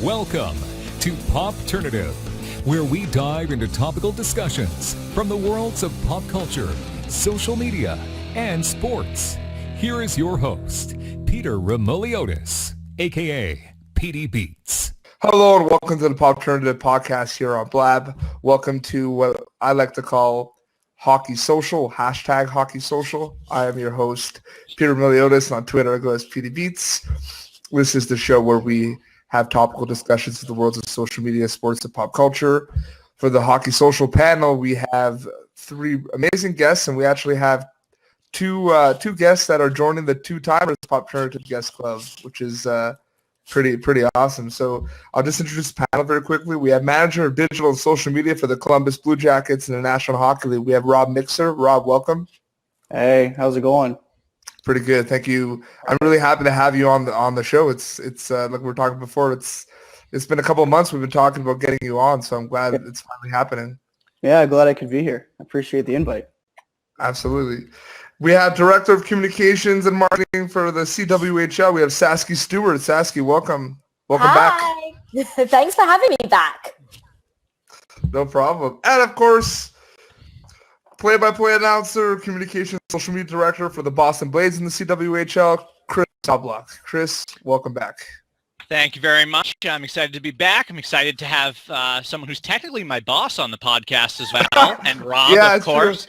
Welcome to Popternative, where we dive into topical discussions from the worlds of pop culture, social media, and sports. Here is your host, Peter Remoliotis, a.k.a. PD Beats. Hello and welcome to the Popternative podcast here on Blab. Welcome to what I like to call Hockey Social, hashtag Hockey Social. I am your host, Peter Remoliotis, and on Twitter I go as PD Beats. This is the show where we have topical discussions of the worlds of social media, sports, and pop culture. For the Hockey Social panel, we have three amazing guests, and we actually have two guests that are joining the two-timers Popternative Guest Club, which is pretty awesome. So I'll just introduce the panel very quickly. We have manager of digital and social media for the Columbus Blue Jackets in the National Hockey League. We have Rob Mixer. Rob, welcome. Hey, how's it going? Pretty good, thank you. I'm really happy to have you on the show. It's like we were talking before. It's been a couple of months we've been talking about getting you on, so I'm glad it's finally happening. Yeah, glad I could be here. I appreciate the invite. Absolutely. We have Director of Communications and Marketing for the CWHL. We have Sasky Stewart. Sasky, welcome. Welcome back. Hi. Thanks for having me back. No problem. And of course, play-by-play announcer, communications, social media director for the Boston Blades in the CWHL, Chris Knoblock. Chris, welcome back. Thank you very much. I'm excited to be back. I'm excited to have someone who's technically my boss on the podcast as well, and Rob, of course,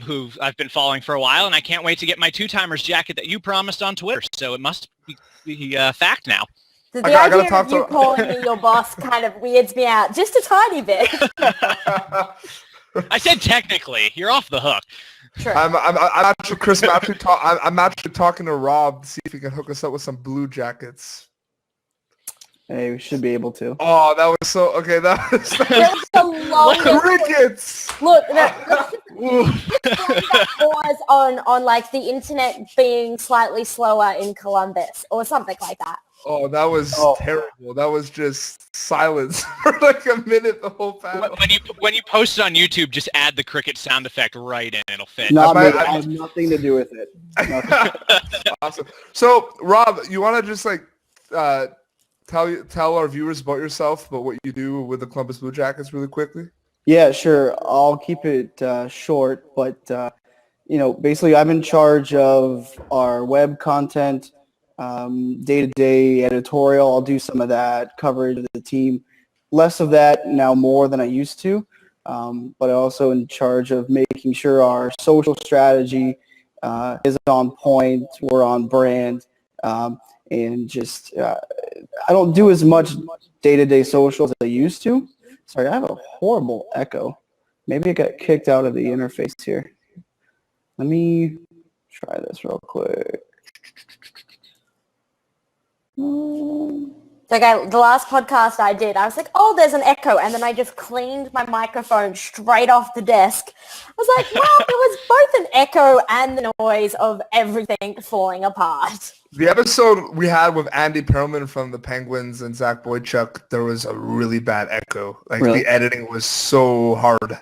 who I've been following for a while, and I can't wait to get my two-timers jacket that you promised on Twitter, so it must be fact now. The idea of you calling me your boss kind of weirds me out just a tiny bit. I said technically. You're off the hook. Sure. I'm actually, Chris. I'm actually talking to Rob to see if he can hook us up with some Blue Jackets. Hey, we should be able to. Oh, that was so okay. That was the longest crickets. Look, pause on like the internet being slightly slower in Columbus or something like that. Oh, that was terrible. That was just silence for like a minute, the whole panel. When you post it on YouTube, just add the cricket sound effect right in. It'll fit. I have nothing to do with it. Awesome. So, Rob, you want to just like tell our viewers about yourself, about what you do with the Columbus Blue Jackets really quickly? Yeah, sure. I'll keep it short, but basically I'm in charge of our web content, day-to-day editorial. I'll do some of that, coverage of the team. Less of that now, more than I used to, but also in charge of making sure our social strategy is on point, we're on brand, and just I don't do as much day-to-day social as I used to. Sorry, I have a horrible echo. Maybe I got kicked out of the interface here. Let me try this real quick. Okay, the last podcast I did, I was like, oh, there's an echo. And then I just cleaned my microphone straight off the desk. I was like, well, there was both an echo and the noise of everything falling apart. The episode we had with Andy Perlman from the Penguins and Zach Boychuk, there was a really bad echo. Like, really? The editing was so hard.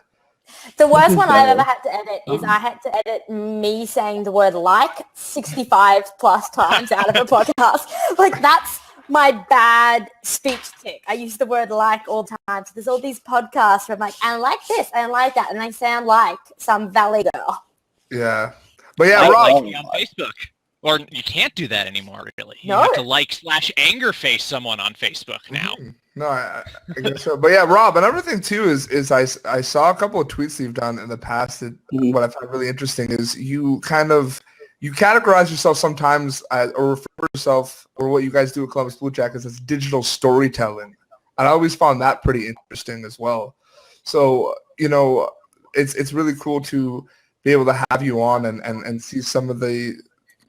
The worst one I've ever had to edit is I had to edit me saying the word like 65 plus times out of a podcast. Like, that's my bad speech tick. I use the word like all the time. So there's all these podcasts where I'm like, I like this, I like that, and I sound like some valley girl. Yeah. But yeah, Rob. Rob. Like on Facebook. Or you can't do that anymore, really. You No. have to like/anger face someone on Facebook now. No, I guess so. But yeah, Rob, another thing too is I saw a couple of tweets that you've done in the past that what I found really interesting is you categorize yourself sometimes or refer to yourself or what you guys do at Columbus Blue Jackets as digital storytelling. And I always found that pretty interesting as well. So, it's really cool to be able to have you on and see some of the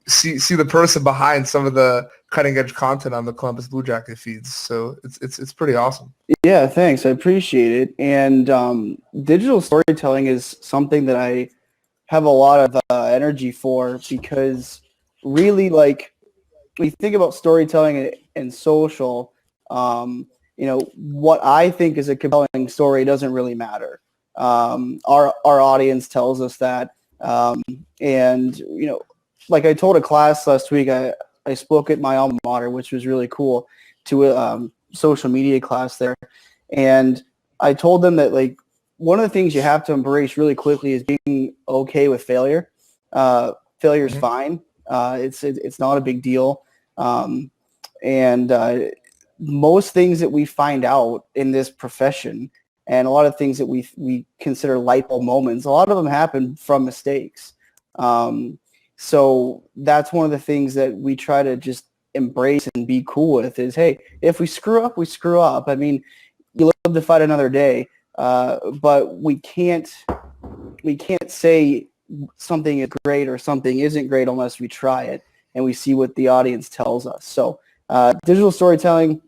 see the person behind some of the cutting edge content on the Columbus Blue Jacket feeds. So it's pretty awesome. Yeah, thanks. I appreciate it. And digital storytelling is something that I have a lot of energy for because really, like, when you think about storytelling and social, what I think is a compelling story doesn't really matter. Our audience tells us that, and like I told a class last week, I spoke at my alma mater, which was really cool, to social media class there, and I told them that like one of the things you have to embrace really quickly is being okay with failure. Failure is fine. It's not a big deal. And most things that we find out in this profession, and a lot of things that we consider light bulb moments, a lot of them happen from mistakes. So that's one of the things that we try to just embrace and be cool with is, hey, if we screw up, we screw up. I mean, you live to fight another day, but we can't say something is great or something isn't great unless we try it and we see what the audience tells us. So digital storytelling,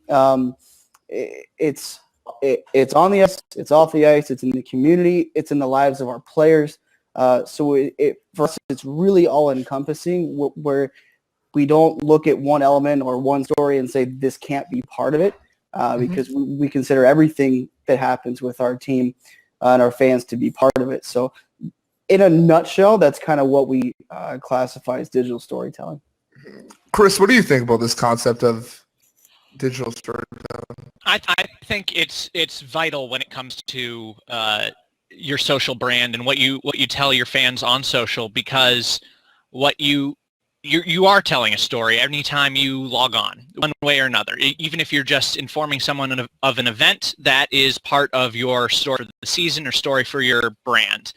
it's on the ice, it's off the ice, it's in the community, it's in the lives of our players. So for us, it's really all encompassing where we don't look at one element or one story and say this can't be part of it, because we consider everything that happens with our team and our fans to be part of it. So in a nutshell, that's kind of what we classify as digital storytelling. Chris, what do you think about this concept of digital storytelling? I think it's vital when it comes to your social brand and what you tell your fans on social, because what you are telling a story anytime you log on, one way or another. Even if you're just informing someone of an event that is part of your story for the season or story for your brand.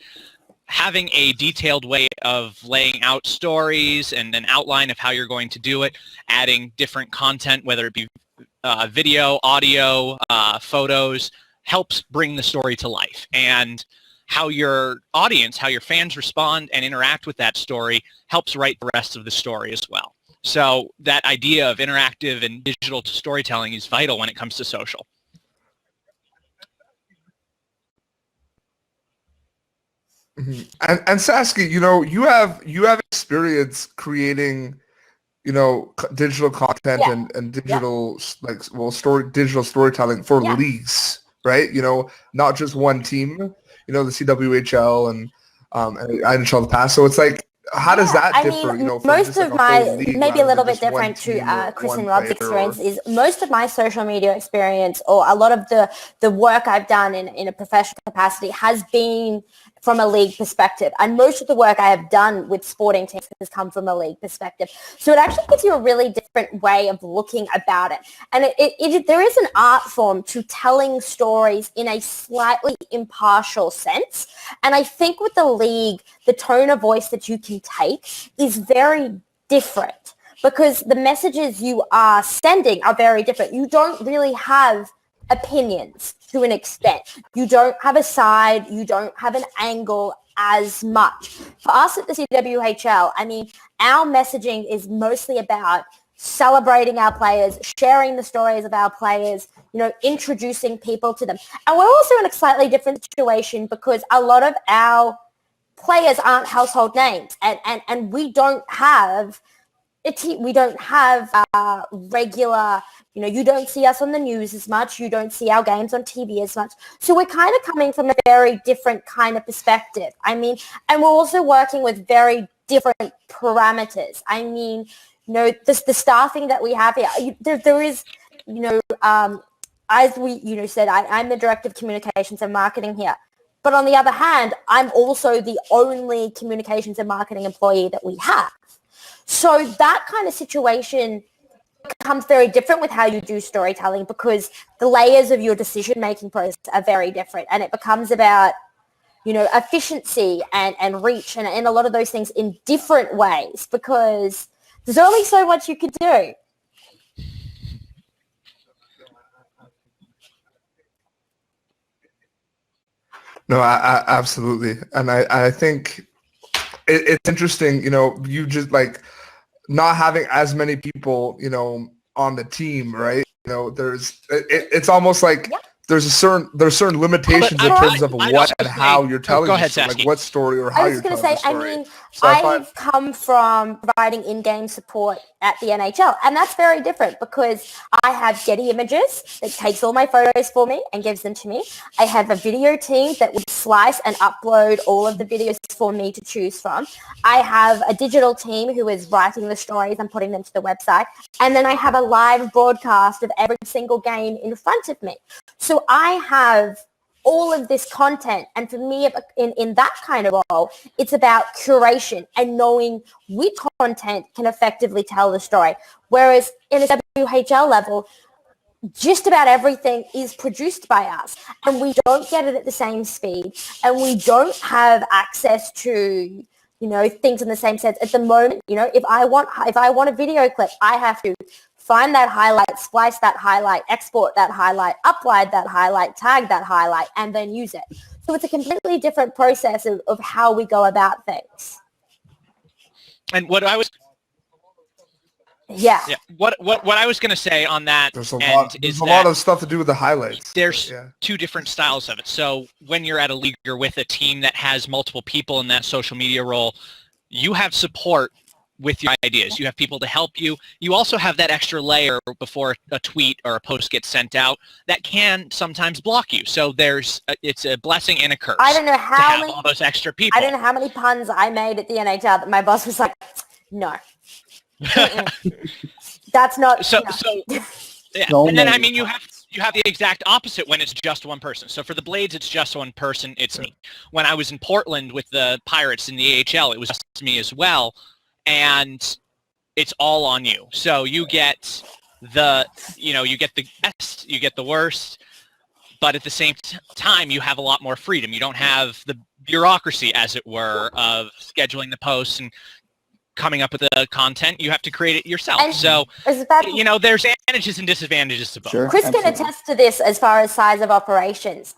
Having a detailed way of laying out stories and an outline of how you're going to do it, adding different content, whether it be video, audio, photos, helps bring the story to life. And how your audience, how your fans respond and interact with that story helps write the rest of the story as well. So that idea of interactive and digital storytelling is vital when it comes to social. And Sasky, you have experience creating, digital content and digital digital storytelling for leagues, right? Not just one team, the CWHL and NHL in the past. So it's like, how does that differ? Most of my, maybe a little bit different to Chris and Rob's experience is most of my social media experience, or a lot of the work I've done in a professional capacity has been from a league perspective. And most of the work I have done with sporting teams has come from a league perspective. So it actually gives you a really different way of looking about it. And there is an art form to telling stories in a slightly impartial sense. And I think with the league, the tone of voice that you can take is very different because the messages you are sending are very different. You don't really have opinions to an extent. You don't have a side. You don't have an angle as much. For us at the CWHL, our messaging is mostly about celebrating our players, sharing the stories of our players, introducing people to them. And we're also in a slightly different situation because a lot of our players aren't household names, and we don't have regular, you don't see us on the news as much. You don't see our games on TV as much. So we're kind of coming from a very different kind of perspective. And we're also working with very different parameters. The staffing that we have here, there is, as we, said, I'm the Director of Communications and Marketing here. But on the other hand, I'm also the only communications and marketing employee that we have. So that kind of situation becomes very different with how you do storytelling because the layers of your decision-making process are very different. And it becomes about, efficiency and reach and a lot of those things in different ways because there's only so much you can do. No, absolutely. And I think it's interesting, you just like not having as many people, on the team, right? It's almost like there's certain limitations in terms of what and how you're telling. Go ahead, like what story or how you're telling the story. I mean, I've come from providing in-game support at the NHL, and that's very different because I have Getty Images that takes all my photos for me and gives them to me. I have a video team that would slice and upload all of the videos for me to choose from. I have a digital team who is writing the stories and putting them to the website, and then I have a live broadcast of every single game in front of me. So I have all of this content, and for me, in that kind of role, it's about curation and knowing which content can effectively tell the story. Whereas in a WHL level, just about everything is produced by us, and we don't get it at the same speed, and we don't have access to, things in the same sense. At the moment, if I want a video clip, I have to find that highlight, splice that highlight, export that highlight, upload that highlight, tag that highlight, and then use it. So it's a completely different process of how we go about things. And what I was... Yeah. What I was going to say on that there's a lot of stuff to do with the highlights. There's two different styles of it. So when you're at a league, you're with a team that has multiple people in that social media role, you have support with your ideas. You have people to help you. You also have that extra layer before a tweet or a post gets sent out that can sometimes block you. So it's a blessing and a curse. I don't know how many, all those extra people. I don't know how many puns I made at the NHL that my boss was like, no. That's not so yeah. And then you have the exact opposite when it's just one person. So for the Blades, it's just one person. It's me. When I was in Portland with the Pirates in the AHL, it was just me as well. And it's all on you. So you get you get the best, you get the worst, but at the same time, you have a lot more freedom. You don't have the bureaucracy, as it were, of scheduling the posts and coming up with the content. You have to create it yourself. And so, there's advantages and disadvantages to both. Sure, Chris can attest to this as far as size of operations.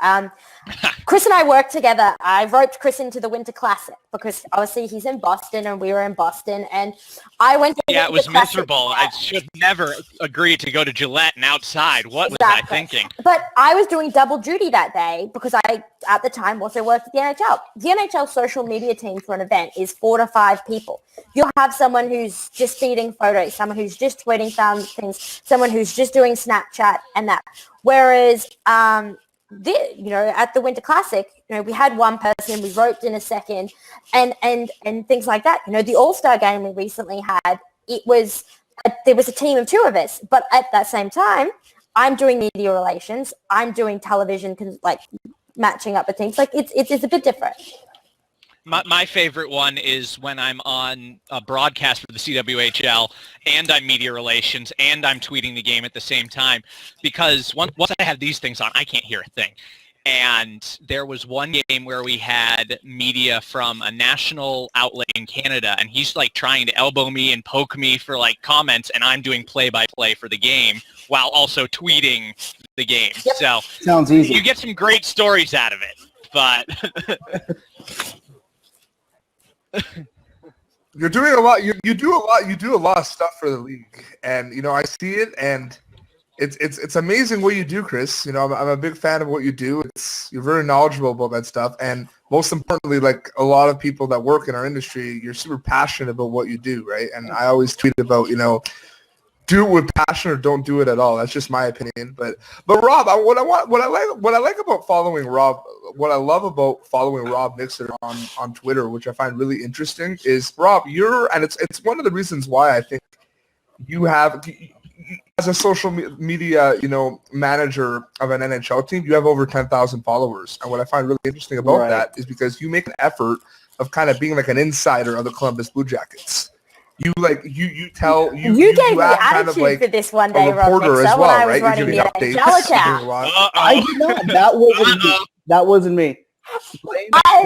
Chris and I worked together. I roped Chris into the Winter Classic because obviously he's in Boston and we were in Boston, and I went to the Winter it was Classic. miserable. I should never agree to go to Gillette and outside. What was I thinking? But I was doing double duty that day because I, at the time, also worked at the NHL. The NHL social media team for an event is 4 to 5 people. You'll have someone who's just feeding photos, someone who's just tweeting things, someone who's just doing Snapchat and that. Whereas, at the Winter Classic, we had one person, we roped in a second, and things like that. The All-Star game we recently had, there was a team of 2 of us, but at that same time, I'm doing media relations, I'm doing television, matching up with things. It's a bit different. My favorite one is when I'm on a broadcast for the CWHL and I'm media relations and I'm tweeting the game at the same time, because once I have these things on, I can't hear a thing. And there was one game where we had media from a national outlet in Canada, and he's trying to elbow me and poke me for comments, and I'm doing play-by-play for the game while also tweeting the game. Yep. So sounds easy. You get some great stories out of it, but... You're doing a lot. You do a lot of stuff for the league, and I see it, and it's amazing what you do, Chris. I'm a big fan of what you do. You're very knowledgeable about that stuff, and most importantly, like a lot of people that work in our industry, you're super passionate about what you do, right? And I always tweet about do it with passion or don't do it at all. That's just my opinion. But Rob, what I like about following Rob, what I love about following Rob Nixon on Twitter, which I find really interesting, is Rob, and it's one of the reasons why I think you have, as a social media, manager of an NHL team, you have over 10,000 followers. And what I find really interesting about that is because you make an effort of kind of being like an insider of the Columbus Blue Jackets. You gave me the attitude for this one day, Rob, when I was running the NHL account. I did not. That wasn't me. I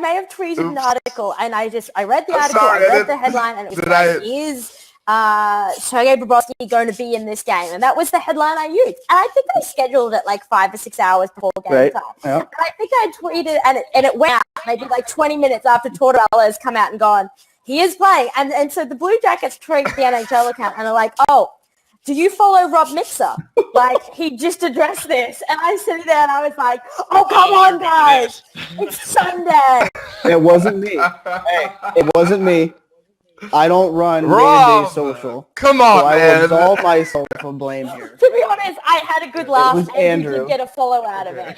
may have tweeted an article, and I read the article, I read the headline, and it was is Sergei Bobrovsky going to be in this game? And that was the headline I used. And I think I scheduled it 5 or 6 hours before game time. Yeah. And I think I tweeted, and it went out maybe 20 minutes after Tortorella has come out and gone, he is playing. And so the Blue Jackets tweet the NHL account, and they're like, oh, do you follow Rob Mixer? Like, he just addressed this. And I sat there and I was like, oh, come on, guys. It's Sunday. It wasn't me. Hey, it wasn't me. I don't run Rob, day-to-day social. Come on, so man. I will absolve myself from blame here. To be honest, I had a good laugh. was And you Andrew. did get a follow out of it.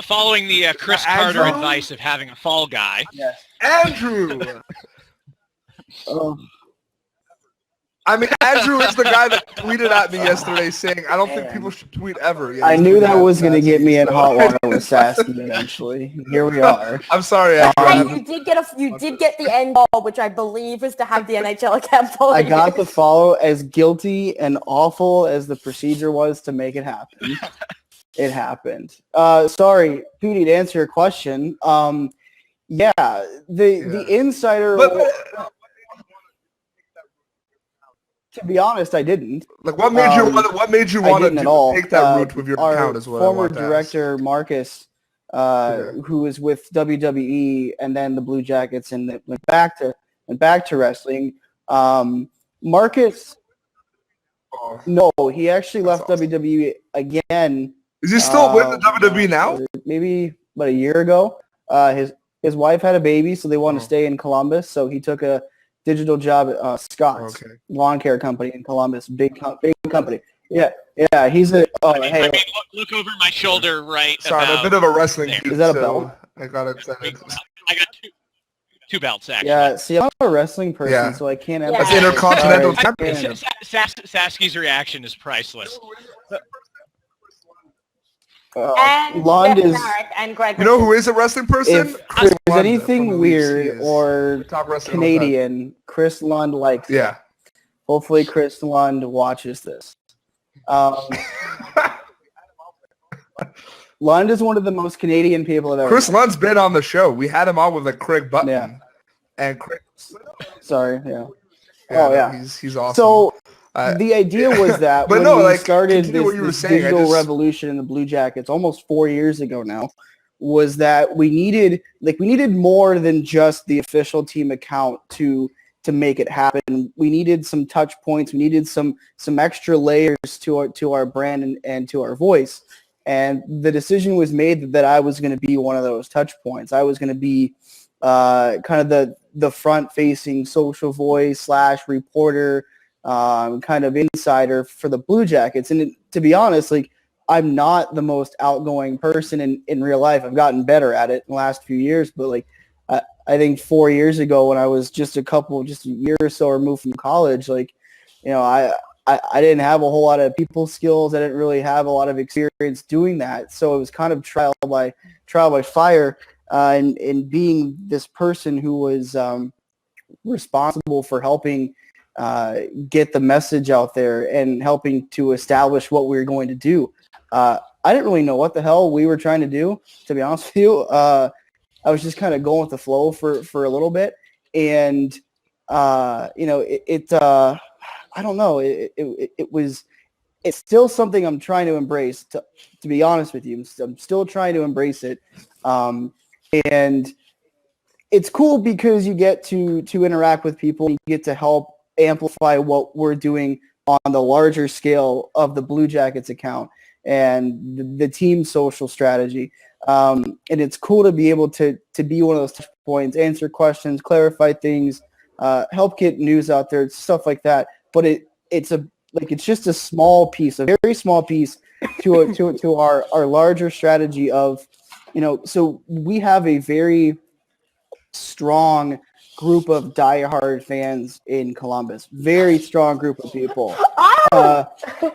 Following the Chris Andrew? Carter advice of having a fall guy. Yes. Andrew. Oh. I mean, Andrew is the guy that tweeted at me yesterday saying, I don't think people should tweet ever. Yeah, I he's knew tweeted that at was going to Sasky, get me in so- hot water with Sasky eventually. Here we are. I'm sorry, Andrew. Hey, you did get the end goal, which I believe was to have the NHL account follow I you. got the follow as guilty and awful as the procedure was to make it happen. It happened. Sorry, Pootie, to answer your question. The insider... To be honest, I didn't. Like, what made you want to take that route with your our account as well? Former director Marcus, who was with WWE and then the Blue Jackets and went back to wrestling. Marcus, no, he actually left WWE again. Is he still with the WWE now? Maybe about a year ago. His wife had a baby, so they wanted to stay in Columbus. So he took a digital job at Scott's lawn care company in Columbus, big company. Yeah. He's a. Oh, hey. Look over my shoulder, right? Sorry, I'm a bit of a wrestling geek. Is that a belt? I got it. I got two belts actually. Yeah. See, I'm not a wrestling person, so I can't. That's Intercontinental Sorry. Champion. Sasky's reaction is priceless. And Lund Jeff is. Marek and Greg. You know who is a wrestling person? If Chris there's Lund anything from the weird WCS. or Top wrestler of all Canadian, Chris Lund likes it. Yeah. Hopefully Chris Lund watches this. Lund is one of the most Canadian people I've ever Chris met. Lund's been on the show. We had him on with like Craig Button. Yeah. And Craig. Sorry, yeah. Oh, yeah. He's awesome. So the idea was that But when no, we like, started continue what you were this saying, I digital just- revolution in the Blue Jackets almost 4 years ago now, was that we needed more than just the official team account to make it happen. We needed some touch points. We needed some extra layers to our brand and to our voice. And the decision was made that I was going to be one of those touch points. I was going to be kind of the front-facing social voice / reporter, kind of insider for the Blue Jackets. And to be honest, like, I'm not the most outgoing person in real life. I've gotten better at it in the last few years, but like I think 4 years ago when I was just a year or so removed from college, like, you know, I didn't have a whole lot of people skills. I didn't really have a lot of experience doing that. So it was kind of trial by fire, and being this person who was responsible for helping get the message out there and helping to establish what we were going to do. I didn't really know what the hell we were trying to do, to be honest with you. I was just kind of going with the flow for a little bit. And, you know, I don't know. It's still something I'm trying to embrace, to be honest with you. I'm still trying to embrace it. And it's cool because you get to interact with people. You get to help amplify what we're doing on the larger scale of the Blue Jackets account and the team social strategy. And it's cool to be able to be one of those touch points, answer questions, clarify things, help get news out there, stuff like that. But it's just a small piece, a very small piece to our larger strategy of, you know, so we have a very strong group of diehard fans in Columbus. Very strong group of people. Sasky.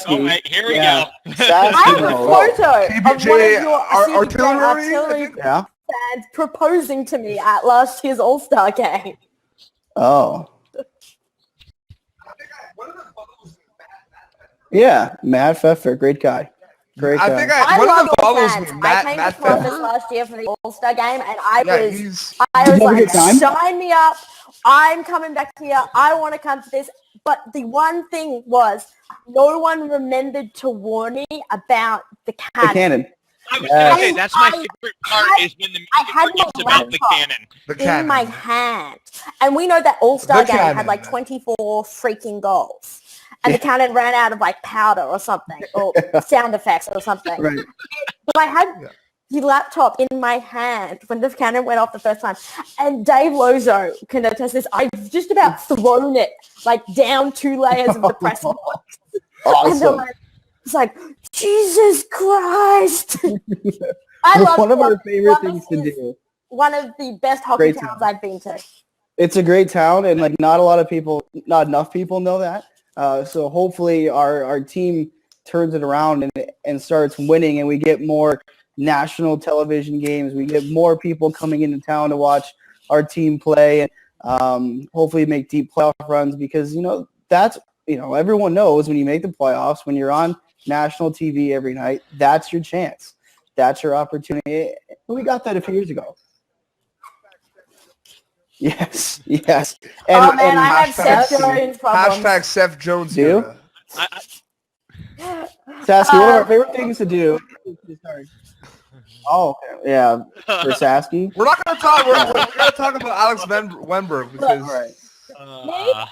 Oh, wait, here we go. I have a photo of one of your artillery fans proposing to me at last year's All-Star game. Oh. Yeah, Matt Pfeffer, great guy. Great guy. I think I one love of the your follows fans. me, I came to Matt Columbus Pfeffer. last year for the All-Star game, and I Did you was have a like, good time? sign me up. I'm coming back here. I want to come to this. But the one thing was, no one remembered to warn me about the cannon. The cannon. I was gonna say, that's my favorite part is when the I had music my about the laptop cannon. in my hand. And we know that All-Star The game had cannon. like 24 freaking goals. and the cannon ran out of like powder or something, or sound effects or something. Right. But I had the laptop in my hand when the cannon went off the first time, and Dave Lozo can attest this. I've just about thrown it like down 2 layers of the press box. Awesome. And it's like, Jesus Christ. I love one of our favorite things to do. One of the best hockey towns I've been to. It's a great town, and like not enough people know that. So hopefully our team turns it around and starts winning, and we get more national television games. We get more people coming into town to watch our team play, and hopefully make deep playoff runs, because that's everyone knows when you make the playoffs, when you're on national TV every night, that's your chance. That's your opportunity. We got that a few years ago. Yes. And I have Seth Jones problems. Hashtag Seth Jones. Do? Sasky, one of our favorite things to do. Sorry. Oh, okay. Yeah, for Sasky. We're not going to talk. We're going to talk about Alex Wenberg because. Yeah,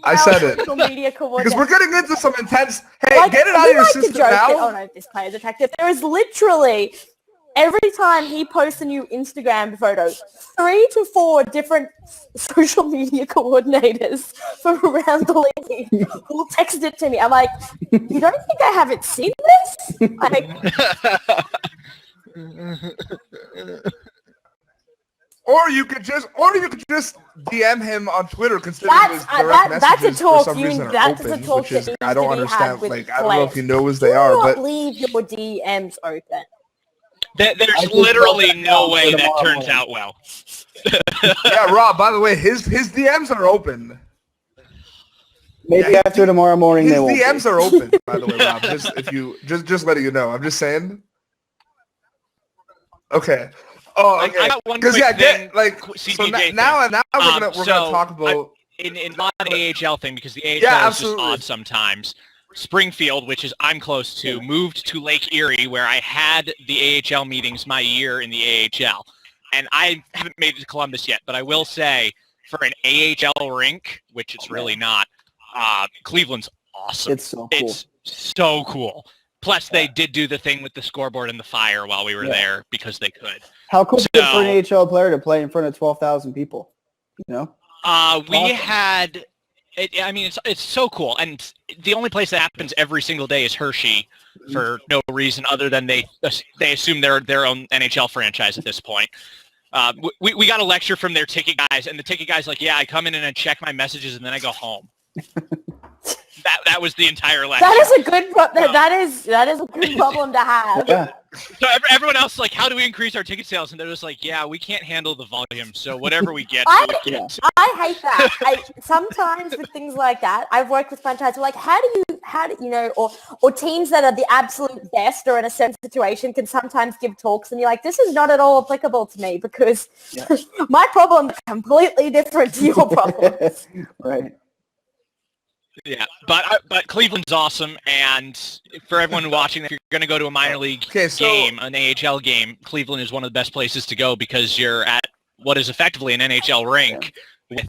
I said it. Because we're getting into some intense. Hey, get it out of your system now. This player's attractive. There is literally, every time he posts a new Instagram photo, 3 to 4 different social media coordinators from around the league will text it to me. I'm like, you don't think I haven't seen this? Or you could just DM him on Twitter, considering his direct messages for some reason are open, which is I don't understand. Like I don't know if he knows they are, but leave your DMs open. There's literally no way that turns out well. Yeah, Rob. By the way, his DMs are open. Maybe after tomorrow morning, his they won't. DMs are open. By the way, Rob. Just letting you know. I'm just saying. Okay. Oh, okay. I got one quick thing. So now we're gonna talk about in not an AHL thing, because the AHL is just odd sometimes. Springfield, which is I'm close to, moved to Lake Erie, where I had the AHL meetings my year in the AHL, and I haven't made it to Columbus yet. But I will say, for an AHL rink, which it's really not, Cleveland's awesome. It's so cool. It's so cool. Plus, they did do the thing with the scoreboard and the fire while we were there because they could. How cool is it for an AHL player to play in front of 12,000 people? We had. It's so cool, and the only place that happens every single day is Hershey, for no reason other than they assume they're their own NHL franchise at this point. We got a lecture from their ticket guys, and the ticket guy's like, "Yeah, I come in and I check my messages, and then I go home." That was the entire lecture. That is a good that is a good problem to have. Yeah. So everyone else is like, how do we increase our ticket sales? And they're just like, yeah, we can't handle the volume, so whatever we get, I hate that. Sometimes with things like that, I've worked with franchises like, how do you or teams that are the absolute best or in a certain situation can sometimes give talks, and you're like, this is not at all applicable to me because my problem is completely different to your problem. Right. Yeah, but Cleveland's awesome, and for everyone watching, if you're going to go to a minor league game, an AHL game, Cleveland is one of the best places to go because you're at what is effectively an NHL rink with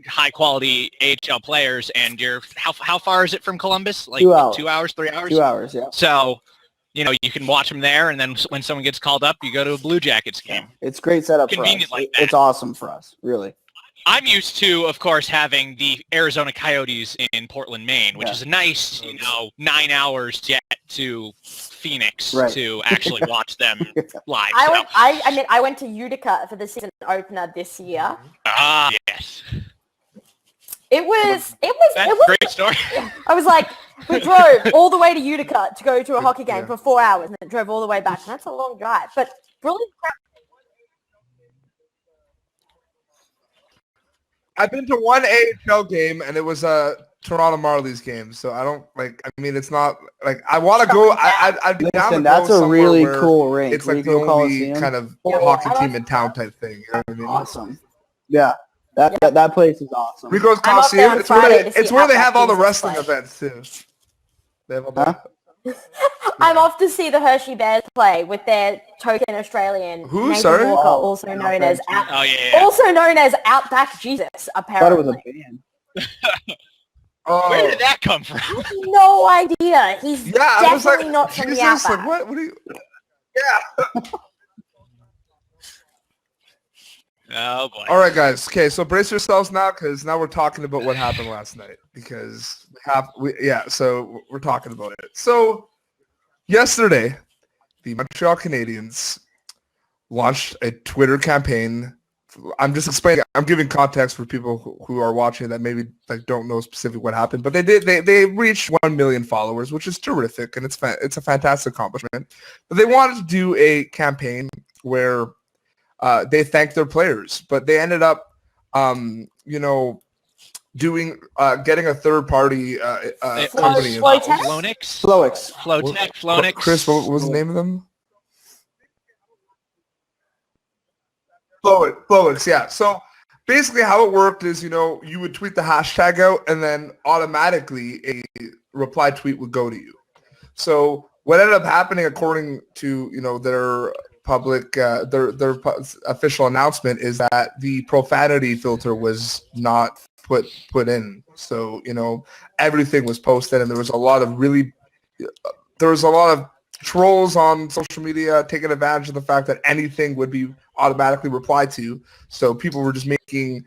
high-quality AHL players, and you're how far is it from Columbus? Like 2 hours. 2 hours, 3 hours? 2 hours, yeah. So, you can watch them there, and then when someone gets called up, you go to a Blue Jackets game. It's great setup for us. Like that. It's awesome for us, really. I'm used to, of course, having the Arizona Coyotes in Portland, Maine, which is a nice, 9 hours jet to Phoenix to actually watch them live. I went to Utica for the season opener this year. Yes. It was a great story. I was like, we drove all the way to Utica to go to a hockey game for 4 hours, and then drove all the way back. And that's a long drive, but brilliant. I've been to one AHL game, and it was a Toronto Marlies game. So I don't it's not like I want to go. I'd be down to go that's a really cool rink. It's like the only kind of hockey team in town type thing. You know what I mean? Awesome. Yeah, that place is awesome. Rico's Coliseum. It's where they have all the wrestling events too. They have all that. I'm off to see the Hershey Bears play with their token Australian Nathan Walker, also known as Outback Jesus. Apparently, I thought it was a band. Where did that come from? No idea. He's definitely not from the outback. Like, what do you... Yeah. Oh boy. All right, guys. Okay, so brace yourselves now, because now we're talking about what happened last night. Because so we're talking about it. So yesterday, the Montreal Canadiens launched a Twitter campaign. I'm just explaining. I'm giving context for people who are watching that maybe don't know specifically what happened. But they reached 1 million followers, which is terrific, and it's a fantastic accomplishment. But they wanted to do a campaign where they thanked their players, but they ended up, getting a third party company. Flonix. Chris, what was the name of them? Flowix, yeah. So basically how it worked is, you would tweet the hashtag out and then automatically a reply tweet would go to you. So what ended up happening, according to, their public, their official announcement, is that the profanity filter was not put in. So, everything was posted, and there was a lot of trolls on social media taking advantage of the fact that anything would be automatically replied to. So people were just making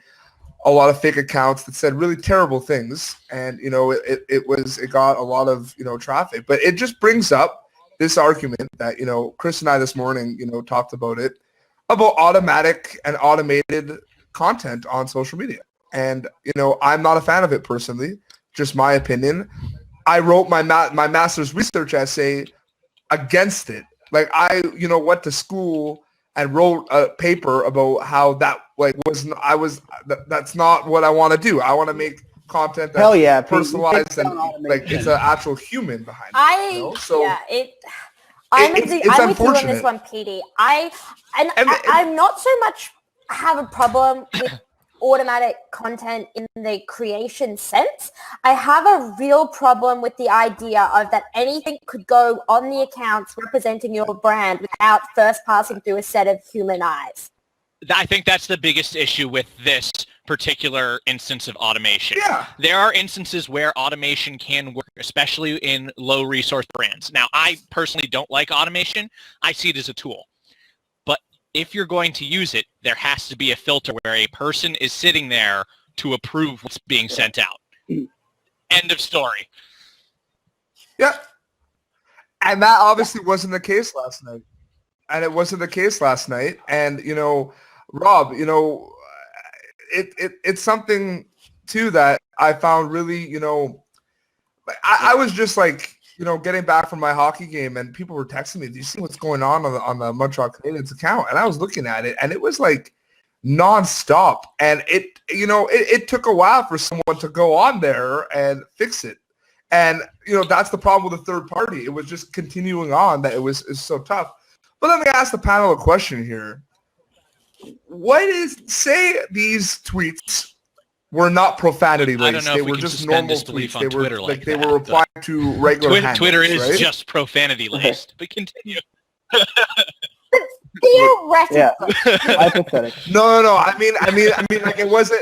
a lot of fake accounts that said really terrible things, and it got a lot of traffic. But it just brings up this argument that Chris and I this morning talked about it, about automatic and automated content on social media. And I'm not a fan of it personally, just my opinion. I wrote my master's research essay against it. Like, I went to school and wrote a paper about how that that's not what I want to do. I want to make content that's personalized and it's an actual human behind it. I'm with you on this one, PD. I'm not so much have a problem with automatic content in the creation sense. I have a real problem with the idea of that anything could go on the accounts representing your brand without first passing through a set of human eyes. I think that's the biggest issue with this particular instance of automation. Yeah. There are instances where automation can work, especially in low resource brands. Now, I personally don't like automation. I see it as a tool. If you're going to use it, there has to be a filter where a person is sitting there to approve what's being sent out. End of story. Yeah. And that obviously wasn't the case last night. And it wasn't the case last night. And, Rob, it's something, too, that I found really, I was just like, getting back from my hockey game, and people were texting me, do you see what's going on the Montreal Canadiens account? And I was looking at it, and it was like nonstop. And it took a while for someone to go on there and fix it. And, that's the problem with the third party. It was just continuing on that it's so tough. But let me ask the panel a question here. Say these tweets were not profanity laced. They were just normal tweets. They were replying to regular handles, Twitter is right? just profanity laced. But continue. Theoretically. Yeah. Hypothetical. No. I mean, like it wasn't.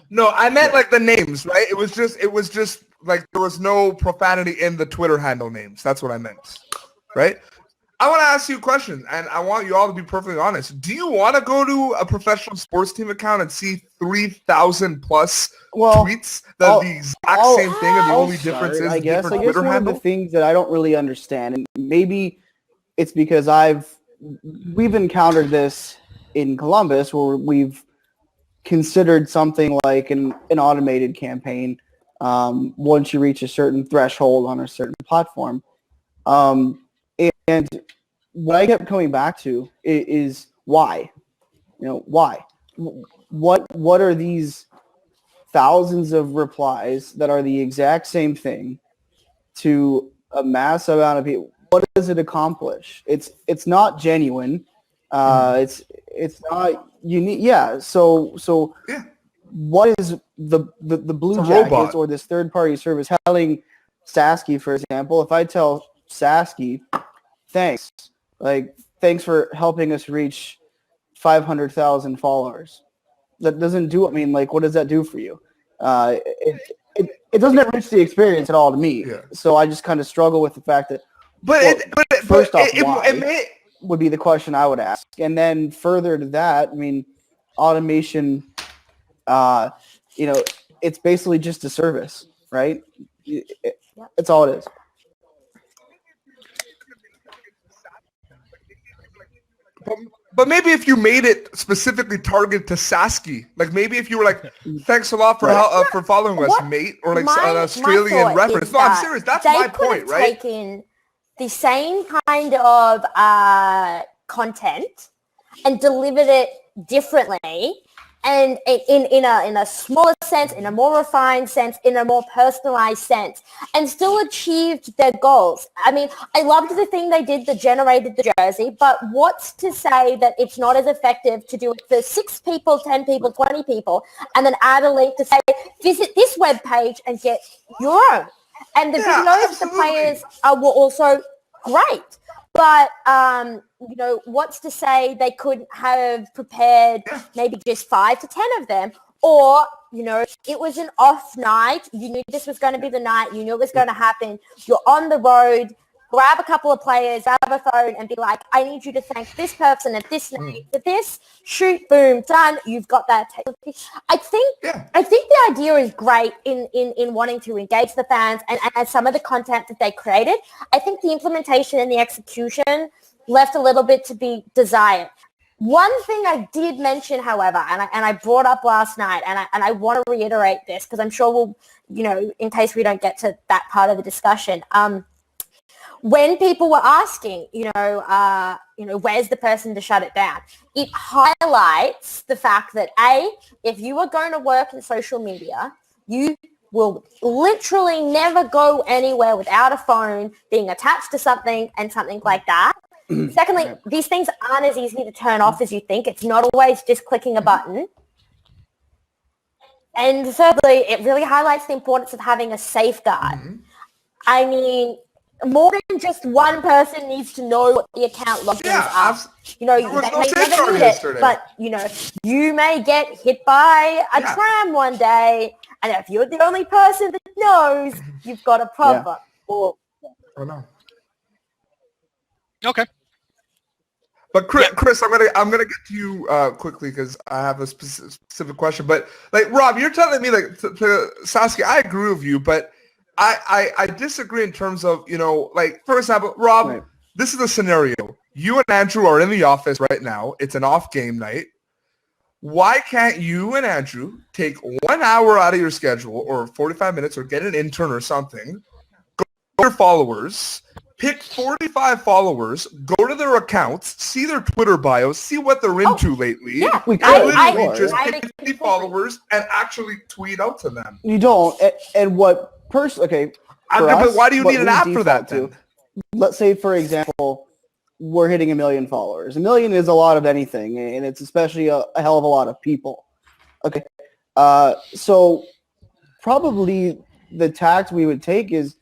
No, I meant like the names, right? It was just like there was no profanity in the Twitter handle names. That's what I meant, right? I want to ask you a question, and I want you all to be perfectly honest. Do you want to go to a professional sports team account and see 3,000 plus tweets that are the exact same thing, and the only difference is I guess Twitter one handle? of the things that I don't really understand, and maybe it's because we've encountered this in Columbus, where we've considered something like an automated campaign once you reach a certain threshold on a certain platform. And what I kept coming back to is why? Why? What are these thousands of replies that are the exact same thing to a mass amount of people? What does it accomplish? It's not genuine. It's not unique. Yeah. So yeah. What is the Blue Jackets or this third party service telling Sasky, for example? If I tell Sasky, thanks for helping us reach 500,000 followers. That doesn't do. I mean, like, what does that do for you? It doesn't enrich the experience at all to me. Yeah. So I just kind of struggle with the fact that. First off, why would be the question I would ask, and then further to that, I mean, automation. It's basically just a service, right? It's all it is. But maybe if you made it specifically targeted to Sasky, like maybe if you were like, "Thanks a lot for following us, mate," or like an Australian reference. No, I'm serious. That's my point, right? They could have taken the same kind of content and delivered it differently, and in a smaller sense, in a more refined sense, in a more personalized sense, and still achieved their goals. I mean, I loved the thing they did that generated the jersey, but what's to say that it's not as effective to do it for 6 people, 10 people, 20 people, and then add a link to say, visit this webpage and get your own. And the videos the players were also great. But, what's to say they couldn't have prepared maybe just 5 to 10 of them? Or, it was an off night. You knew this was going to be the night. You knew it was going to happen. You're on the road. Grab a couple of players, grab a phone, and be like, I need you to thank this person at this night for this. Shoot, boom, done. You've got that. I think the idea is great in wanting to engage the fans and some of the content that they created. I think the implementation and the execution left a little bit to be desired. One thing I did mention, however, and I brought up last night, and I want to reiterate this because I'm sure we'll, in case we don't get to that part of the discussion. When people were asking, where's the person to shut it down? It highlights the fact that, if you are going to work in social media, you will literally never go anywhere without a phone being attached to something and something like that. Secondly, these things aren't as easy to turn off as you think. It's not always just clicking a button. And thirdly, it really highlights the importance of having a safeguard. I mean, more than just one person needs to know what the account logins are. They may never need it, but, you may get hit by a tram one day, and if you're the only person that knows, you've got a problem. Oh, no. Okay. But Chris, I'm gonna get to you quickly because I have a specific question. But like Rob, you're telling me like to Saskia, I agree with you, but I disagree in terms of, like, for example, Rob, this is a scenario. You and Andrew are in the office right now. It's an off game night. Why can't you and Andrew take 1 hour out of your schedule or 45 minutes or get an intern or something, go to your followers, pick 45 followers, go to their accounts, see their Twitter bios, see what they're into lately. Yeah, we could. Literally just pick 50 followers and actually tweet out to them. You don't. And what... but why do you need an app for that then? Let's say, for example, we're hitting 1 million followers. 1 million is a lot of anything, and it's especially a hell of a lot of people. Okay. So probably the tact we would take is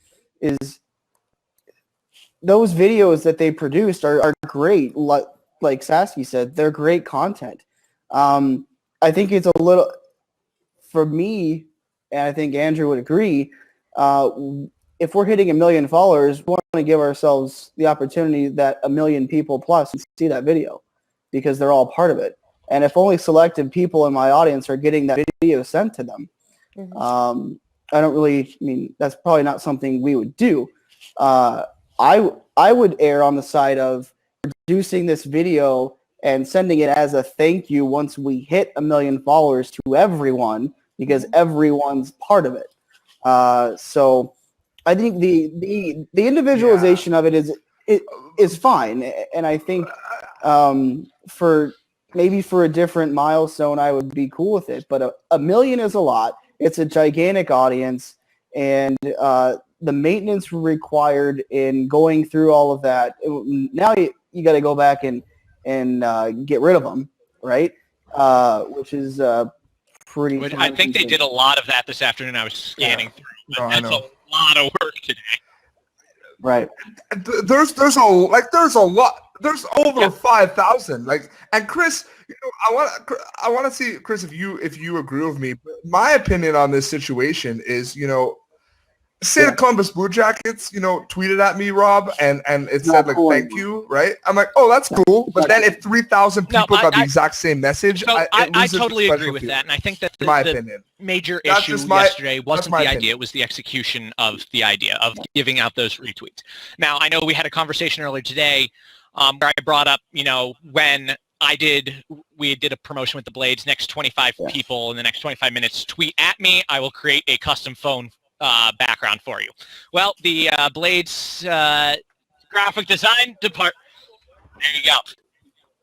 those videos that they produced are great. Like Sasky said, they're great content. I think it's a little, for me, and I think Andrew would agree, if we're hitting 1 million followers, we want to give ourselves the opportunity that 1 million people plus see that video because they're all part of it. And if only selected people in my audience are getting that video sent to them, that's probably not something we would do. I would err on the side of producing this video and sending it as a thank you once we hit 1 million followers to everyone because everyone's part of it. So I think the individualization of it is fine, and I think for a different milestone I would be cool with it. But 1 million is a lot. It's a gigantic audience, and the maintenance required in going through all of that. Now you got to go back and get rid of them, right? Which is pretty. I think they did a lot of that this afternoon. I was scanning through. That's a lot of work today. Right. There's a lot. There's over 5,000. Like, and Chris, I want to see, Chris, if you agree with me. My opinion on this situation is, say the Columbus Blue Jackets, tweeted at me, Rob, and it said like thank you, right? I'm like, oh, that's cool. But then if 3,000 people got the exact same message, I totally agree with that, and I think that the major issue yesterday wasn't the idea; it was the execution of the idea of giving out those retweets. Now, I know we had a conversation earlier today where I brought up, when we did a promotion with the Blades. Next 25 people in the next 25 minutes tweet at me. I will create a custom phone background for you. Well, the Blades graphic design department. There you go.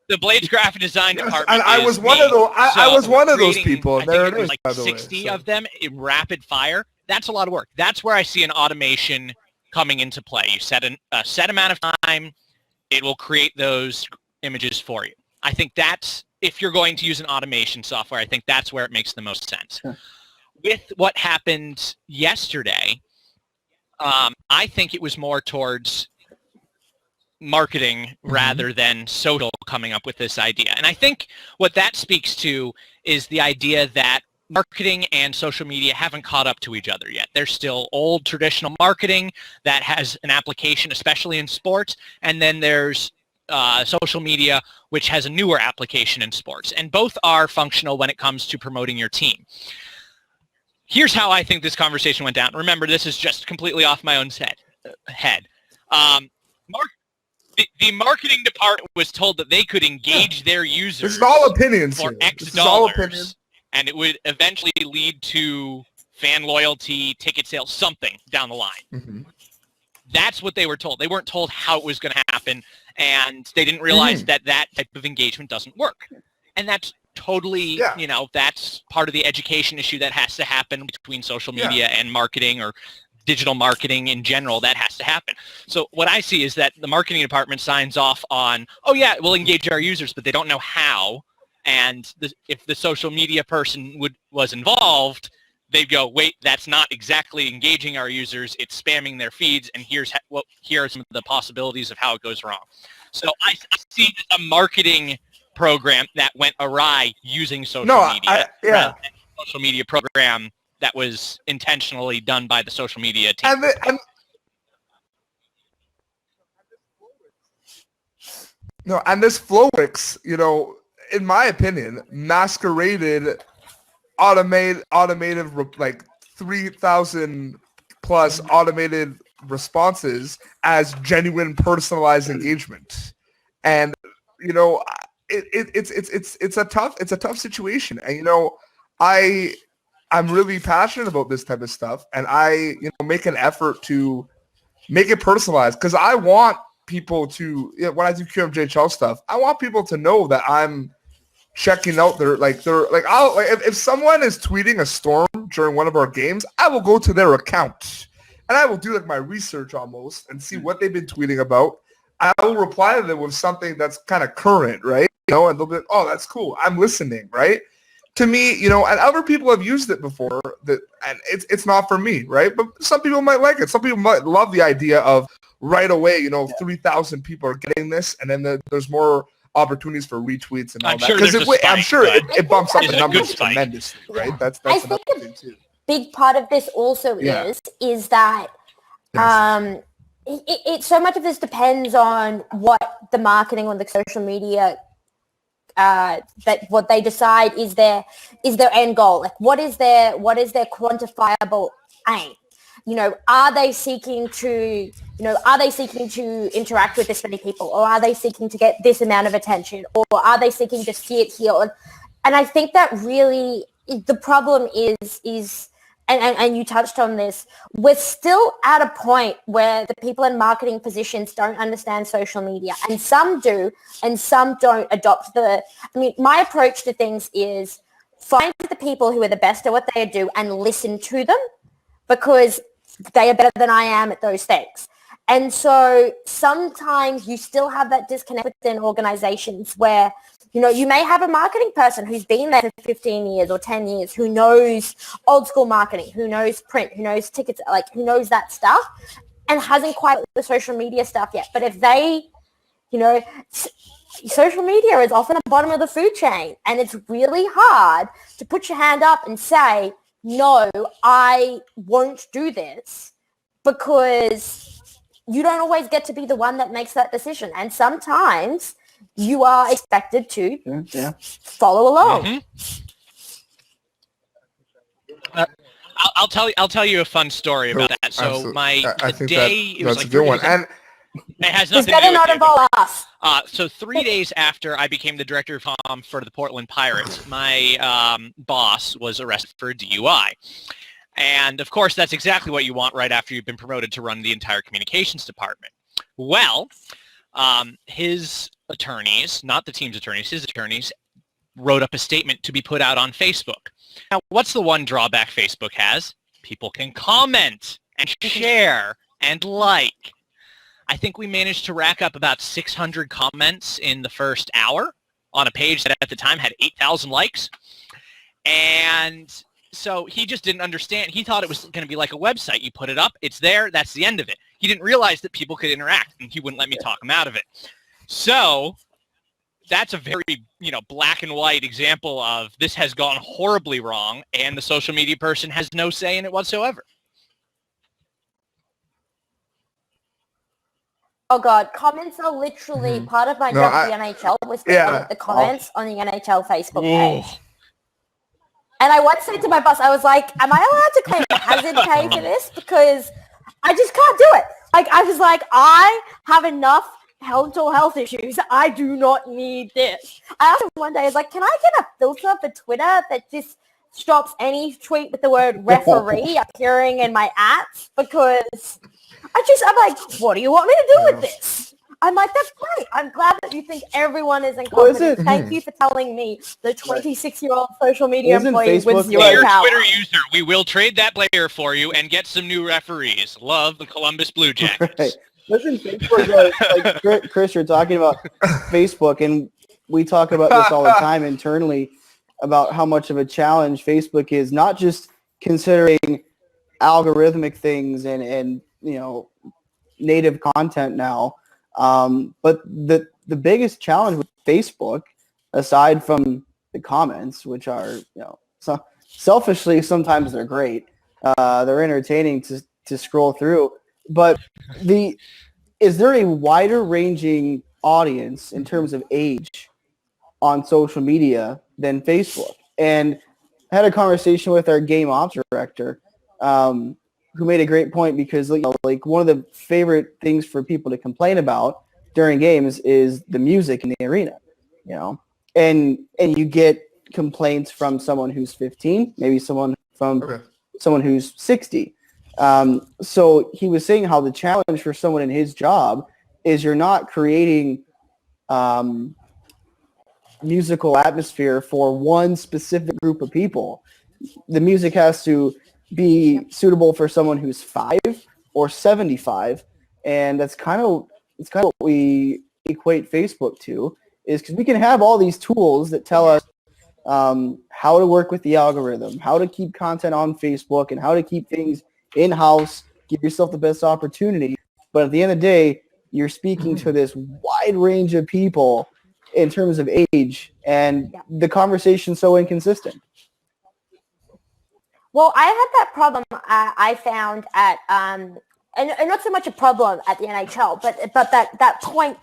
The Blades graphic design department. And I was one of those. I was one of those people. And there it is. Like 60 of them in rapid fire. That's a lot of work. That's where I see an automation coming into play. You set a set amount of time. It will create those images for you. I think that's, if you're going to use an automation software, I think that's where it makes the most sense. Sure. With what happened yesterday, I think it was more towards marketing rather than social coming up with this idea. And I think what that speaks to is the idea that marketing and social media haven't caught up to each other yet. There's still old traditional marketing that has an application, especially in sports, and then there's social media, which has a newer application in sports. And both are functional when it comes to promoting your team. Here's how I think this conversation went down. Remember, this is just completely off my own head. The marketing department was told that they could engage their users This is all opinions for here. X This is all opinion. dollars, and it would eventually lead to fan loyalty, ticket sales, something down the line. Mm-hmm. That's what they were told. They weren't told how it was going to happen, and they didn't realize that type of engagement doesn't work. And that's totally, that's part of the education issue that has to happen between social media and marketing, or digital marketing in general. That has to happen. So what I see is that the marketing department signs off on, oh yeah, we'll engage our users, but they don't know how. And if the social media person was involved, they'd go, wait, that's not exactly engaging our users. It's spamming their feeds, and here are some of the possibilities of how it goes wrong. So I see a marketing program that went awry using social media. Social media program that was intentionally done by the social media team. And this Flowix, in my opinion, masqueraded automated like 3,000 plus automated responses as genuine personalized engagement. And it's a tough situation. And I'm really passionate about this type of stuff, and I make an effort to make it personalized, because I want people to, when I do CWHL stuff, I want people to know that I'm checking out if someone is tweeting a storm during one of our games, I will go to their account and I will do like my research almost and see what they've been tweeting about. I will reply to them with something that's kind of current, right? And they'll be like, oh, that's cool, I'm listening, right? To me, and other people have used it before, and it's not for me, right? But some people might like it. Some people might love the idea of right away, 3,000 people are getting this, and then there's more opportunities for retweets and all that. Because I'm sure it bumps up the numbers tremendously, right? That's another thing too. Big part of this also is that it so much of this depends on what the marketing on the social media that what they decide is their end goal. Like what is their quantifiable aim? Are they seeking to interact with this many people, or are they seeking to get this amount of attention, or are they seeking to see it here? And I think that really the problem is and you touched on this, we're still at a point where the people in marketing positions don't understand social media, and some do and some don't adopt my approach to things is find the people who are the best at what they do and listen to them, because they are better than I am at those things. And so sometimes you still have that disconnect within organizations where, you may have a marketing person who's been there for 15 years or 10 years, who knows old school marketing, who knows print, who knows tickets, who knows that stuff. and hasn't quite the social media stuff yet. But if they, social media is often at the bottom of the food chain, and it's really hard to put your hand up and say, no, I won't do this, because you don't always get to be the one that makes that decision. And sometimes you are expected to follow along. Mm-hmm. I'll tell you a fun story about that. So I think day, that's a good one. And it has nothing better to do not with involve us. So 3 days after I became the director of comm for the Portland Pirates, my boss was arrested for a DUI. And of course, that's exactly what you want right after you've been promoted to run the entire communications department. Well, his attorneys, not the team's attorneys, his attorneys wrote up a statement to be put out on Facebook. Now, what's the one drawback Facebook has? People can comment and share and like. I think we managed to rack up about 600 comments in the first hour on a page that at the time had 8,000 likes. And so he just didn't understand. He thought it was going to be like a website. You put it up, it's there, that's the end of it. He didn't realize that people could interact, and he wouldn't let me talk him out of it. So that's a very, black and white example of this has gone horribly wrong, and the social media person has no say in it whatsoever. Oh God, comments are literally part of my job at the NHL was to edit the comments on the NHL Facebook page. And I once said to my boss, I was like, am I allowed to claim hazard pay for this? Because I just can't do it. Like, I was like, I have enough mental health issues. I do not need this. I asked him one day, I was like, can I get a filter for Twitter that just stops any tweet with the word referee appearing in my ads? Because I'm like, what do you want me to do with this? I'm like, that's great. I'm glad that you think everyone is incompetent. Thank you for telling me the 26-year-old social media employee with zero power. Twitter user, we will trade that player for you and get some new referees. Love the Columbus Blue Jackets. Right. Listen, Facebook, like Chris, you're talking about Facebook, and we talk about this all the time internally about how much of a challenge Facebook is, not just considering algorithmic things and native content now, but the biggest challenge with Facebook, aside from the comments, which are selfishly sometimes they're great, they're entertaining to scroll through, but is there a wider ranging audience in terms of age on social media than Facebook? And I had a conversation with our game ops director, who made a great point, because like one of the favorite things for people to complain about during games is the music in the arena, and you get complaints from someone who's 15, maybe someone who's 60. So he was saying how the challenge for someone in his job is you're not creating musical atmosphere for one specific group of people. The music has to be suitable for someone who's 5 or 75, and that's kind of what we equate Facebook to, is because we can have all these tools that tell us how to work with the algorithm, how to keep content on Facebook, and how to keep things in-house, give yourself the best opportunity. But at the end of the day, you're speaking to this wide range of people in terms of age, and the conversation's so inconsistent. Well, I had that problem I found at, and not so much a problem at the NHL, but that point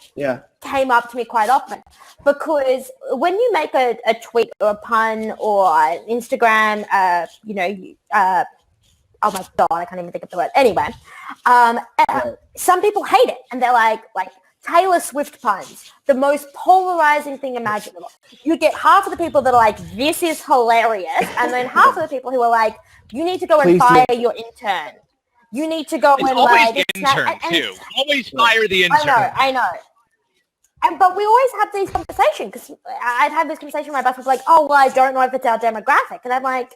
came up to me quite often, because when you make a tweet or a pun or Instagram, oh my God, I can't even think of the word. Anyway, some people hate it, and they're like Taylor Swift puns, the most polarizing thing imaginable. You get half of the people that are like, this is hilarious, and then half of the people who are like, you need to go and fire your intern. You need to go it's and always like... the intern, too. Always fire the intern. I know. But we always have these conversations, because I'd have this conversation where my boss was like, oh, well, I don't know if it's our demographic. And I'm like,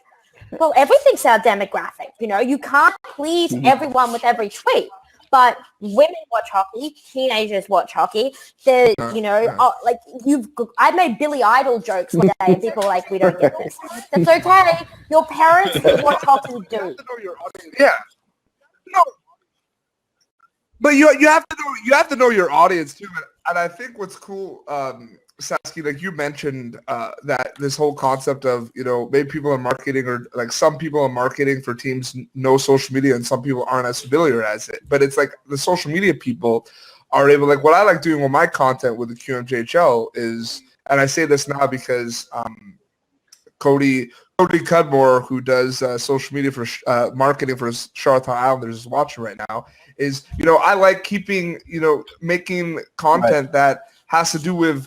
well, everything's our demographic. You can't please everyone with every tweet. But women watch hockey, teenagers watch hockey. I made Billy Idol jokes one day, and people were like, we don't get this. That's okay. Your parents who watch hockey do. Yeah. No. But you have to know your audience too. And I think what's cool, Sasky, like you mentioned, that this whole concept of, maybe people are marketing, or like some people are marketing for teams know social media and some people aren't as familiar as it. But it's like the social media people are able, like what I like doing with my content with the QMJHL is, and I say this now because Cody Cudmore, who does social media for marketing for Charlottetown Islanders, is watching right now. Is I like keeping making content that has to do with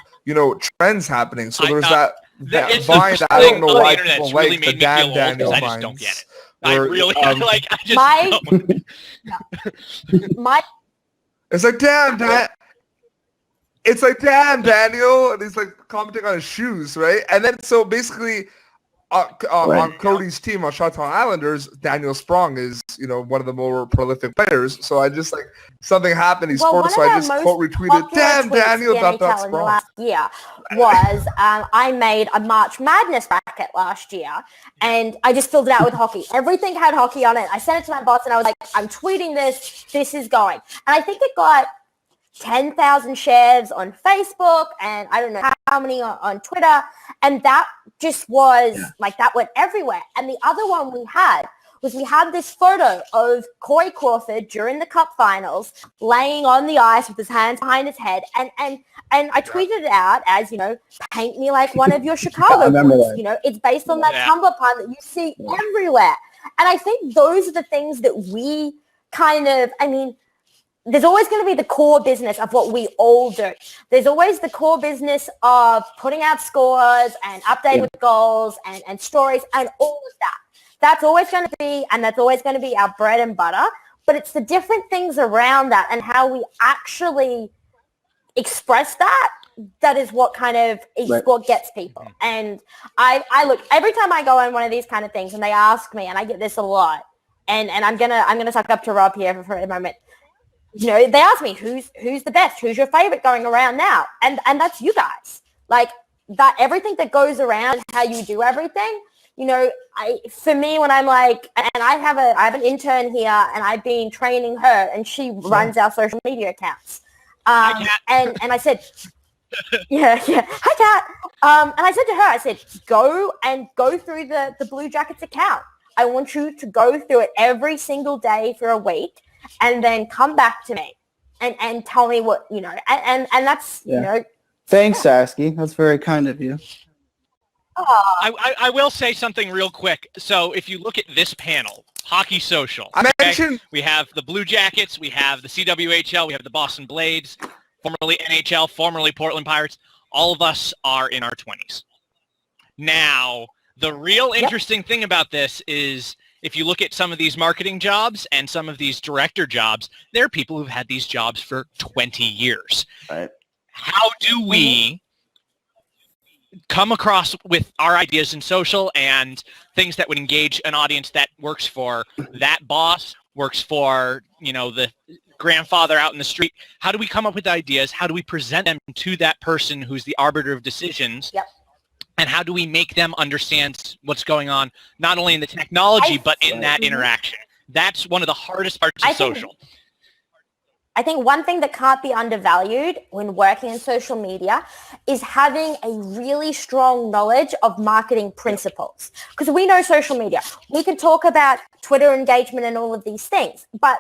trends happening. So there's that vine that I don't know why people like, the Dan Daniel vines. I just don't get it. I really I just my it's like damn. It's like damn Daniel, and he's like commenting on his shoes, right? And then so basically. On Cody's team on Charlottetown Islanders, Daniel Sprong is, one of the more prolific players. So I just something happened. He scored, so I just quote retweeted, "Damn Daniel!" Sprong. Last year was I made a March Madness bracket last year, and I just filled it out with hockey. Everything had hockey on it. I sent it to my boss, and I was like, "I'm tweeting this. This is going." And I think it got 10,000 shares on Facebook, and I don't know how many on Twitter, and that just was that went everywhere. And the other one we had this photo of Corey Crawford during the Cup Finals laying on the ice with his hands behind his head, and I tweeted it out as, paint me like one of your Chicago boys. It's based on that Tumblr pun that you see everywhere. And I think those are the things that we there's always going to be the core business of what we all do. There's always the core business of putting out scores and updating with goals and stories and all of that. That's always going to be, and that's always going to be our bread and butter. But it's the different things around that and how we actually express that is what what gets people. And I look, every time I go on one of these kind of things and they ask me, and I get this a lot, and I'm gonna suck up to Rob here for a moment. They ask me who's the best, who's your favorite going around now, and that's you guys. Like that, everything that goes around how you do everything. For me, when I'm like, and I have an intern here, and I've been training her, and she runs our social media accounts. And I said, hi Kat. And I said to her, I said, go through the Blue Jackets account. I want you to go through it every single day for a week. And then come back to me and tell me what, and that's, Thanks, Sasky. That's very kind of you. I will say something real quick. So if you look at this panel, Hockey Social, we have the Blue Jackets, we have the CWHL, we have the Boston Blades, formerly NHL, formerly Portland Pirates. All of us are in our 20s. Now, the real interesting thing about this is, if you look at some of these marketing jobs and some of these director jobs, there are people who've had these jobs for 20 years. Right. How do we come across with our ideas in social and things that would engage an audience that works for that boss, works for, the grandfather out in the street? How do we come up with ideas? How do we present them to that person who's the arbiter of decisions? Yep. And how do we make them understand what's going on, not only in the technology, but in that interaction? That's one of the hardest parts of social. I think one thing that can't be undervalued when working in social media is having a really strong knowledge of marketing principles. Because we know social media. We can talk about Twitter engagement and all of these things, but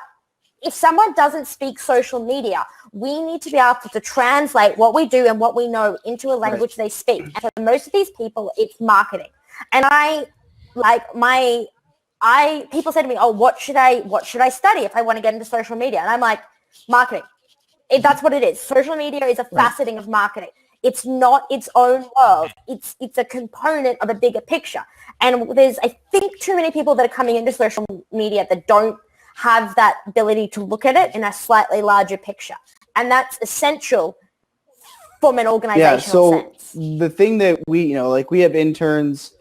if someone doesn't speak social media, we need to be able to translate what we do and what we know into a language they speak. And for most of these people, it's marketing. And people say to me, "Oh, what should I study if I want to get into social media?" And I'm like, marketing. That's what it is. Social media is a faceting of marketing. It's not its own world. It's a component of a bigger picture. And there's, I think, too many people that are coming into social media that don't have that ability to look at it in a slightly larger picture. And that's essential from an organizational sense. The thing that we have interns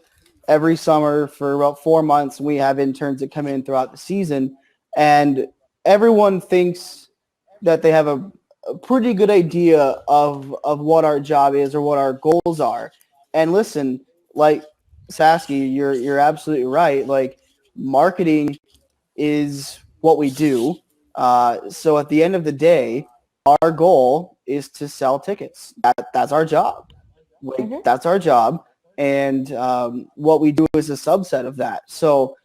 every summer for about 4 months. We have interns that come in throughout the season, and everyone thinks that they have a pretty good idea of what our job is or what our goals are. And listen, like Sasky, you're absolutely right. Like, marketing is what we do. So at the end of the day, our goal is to sell tickets. That's our job. That's our job. And what we do is a subset of that. So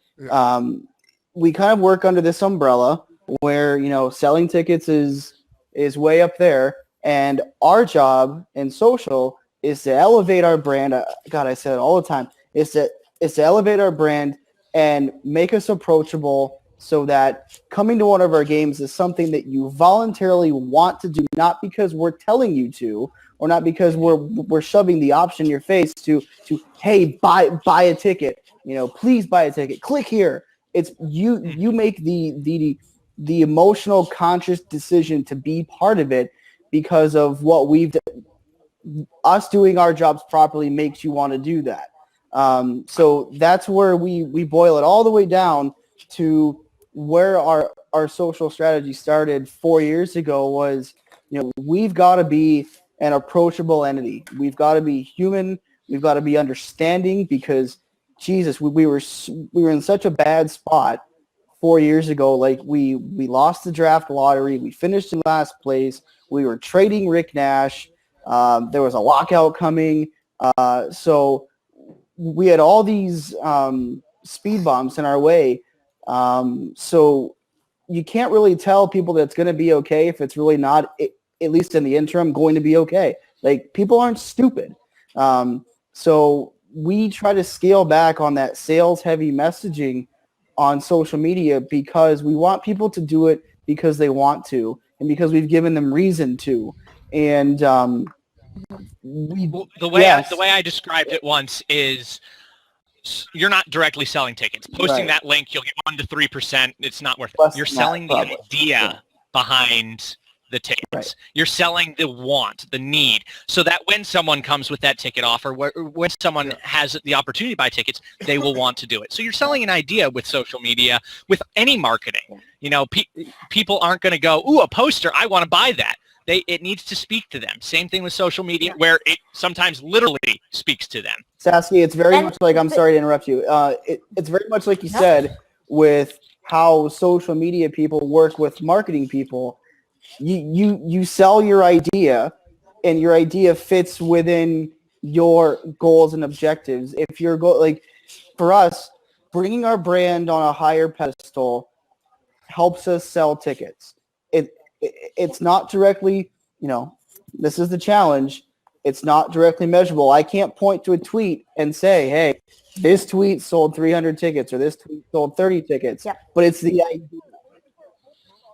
we kind of work under this umbrella where, selling tickets is way up there. And our job in social is to elevate our brand. God, I say it all the time. Is to elevate our brand and make us approachable so that coming to one of our games is something that you voluntarily want to do, not because we're telling you to, or not because we're shoving the option in your face to hey, buy a ticket, please buy a ticket, click here. It's you make the emotional conscious decision to be part of it because of what us doing our jobs properly makes you want to do that. So that's where we boil it all the way down to where our social strategy started 4 years ago was, we've got to be an approachable entity. We've got to be human. We've got to be understanding because, Jesus, we were in such a bad spot 4 years ago. Like we lost the draft lottery. We finished in last place. We were trading Rick Nash. There was a lockout coming. So we had all these speed bumps in our way. So you can't really tell people that it's going to be okay if it's really not, at least in the interim, going to be okay. Like, people aren't stupid. So we try to scale back on that sales-heavy messaging on social media because we want people to do it because they want to and because we've given them reason to. And the way I described it once is you're not directly selling tickets. Posting that link, you'll get 1 to 3%. It's not worth it. You're selling the idea behind the tickets. Right. You're selling the want, the need, so that when someone comes with that ticket offer, when someone has the opportunity to buy tickets, they will want to do it. So you're selling an idea with social media, with any marketing. People aren't going to go, ooh, a poster, I want to buy that. It needs to speak to them. Same thing with social media, where it sometimes literally speaks to them. Sasky, it's very much like, I'm sorry to interrupt you. It's very much like you said with how social media people work with marketing people. You sell your idea, and your idea fits within your goals and objectives. If your goal, like for us, bringing our brand on a higher pedestal helps us sell tickets. It's not directly, this is the challenge. It's not directly measurable. I can't point to a tweet and say, hey, this tweet sold 300 tickets or this tweet sold 30 tickets. Yep. But it's the idea.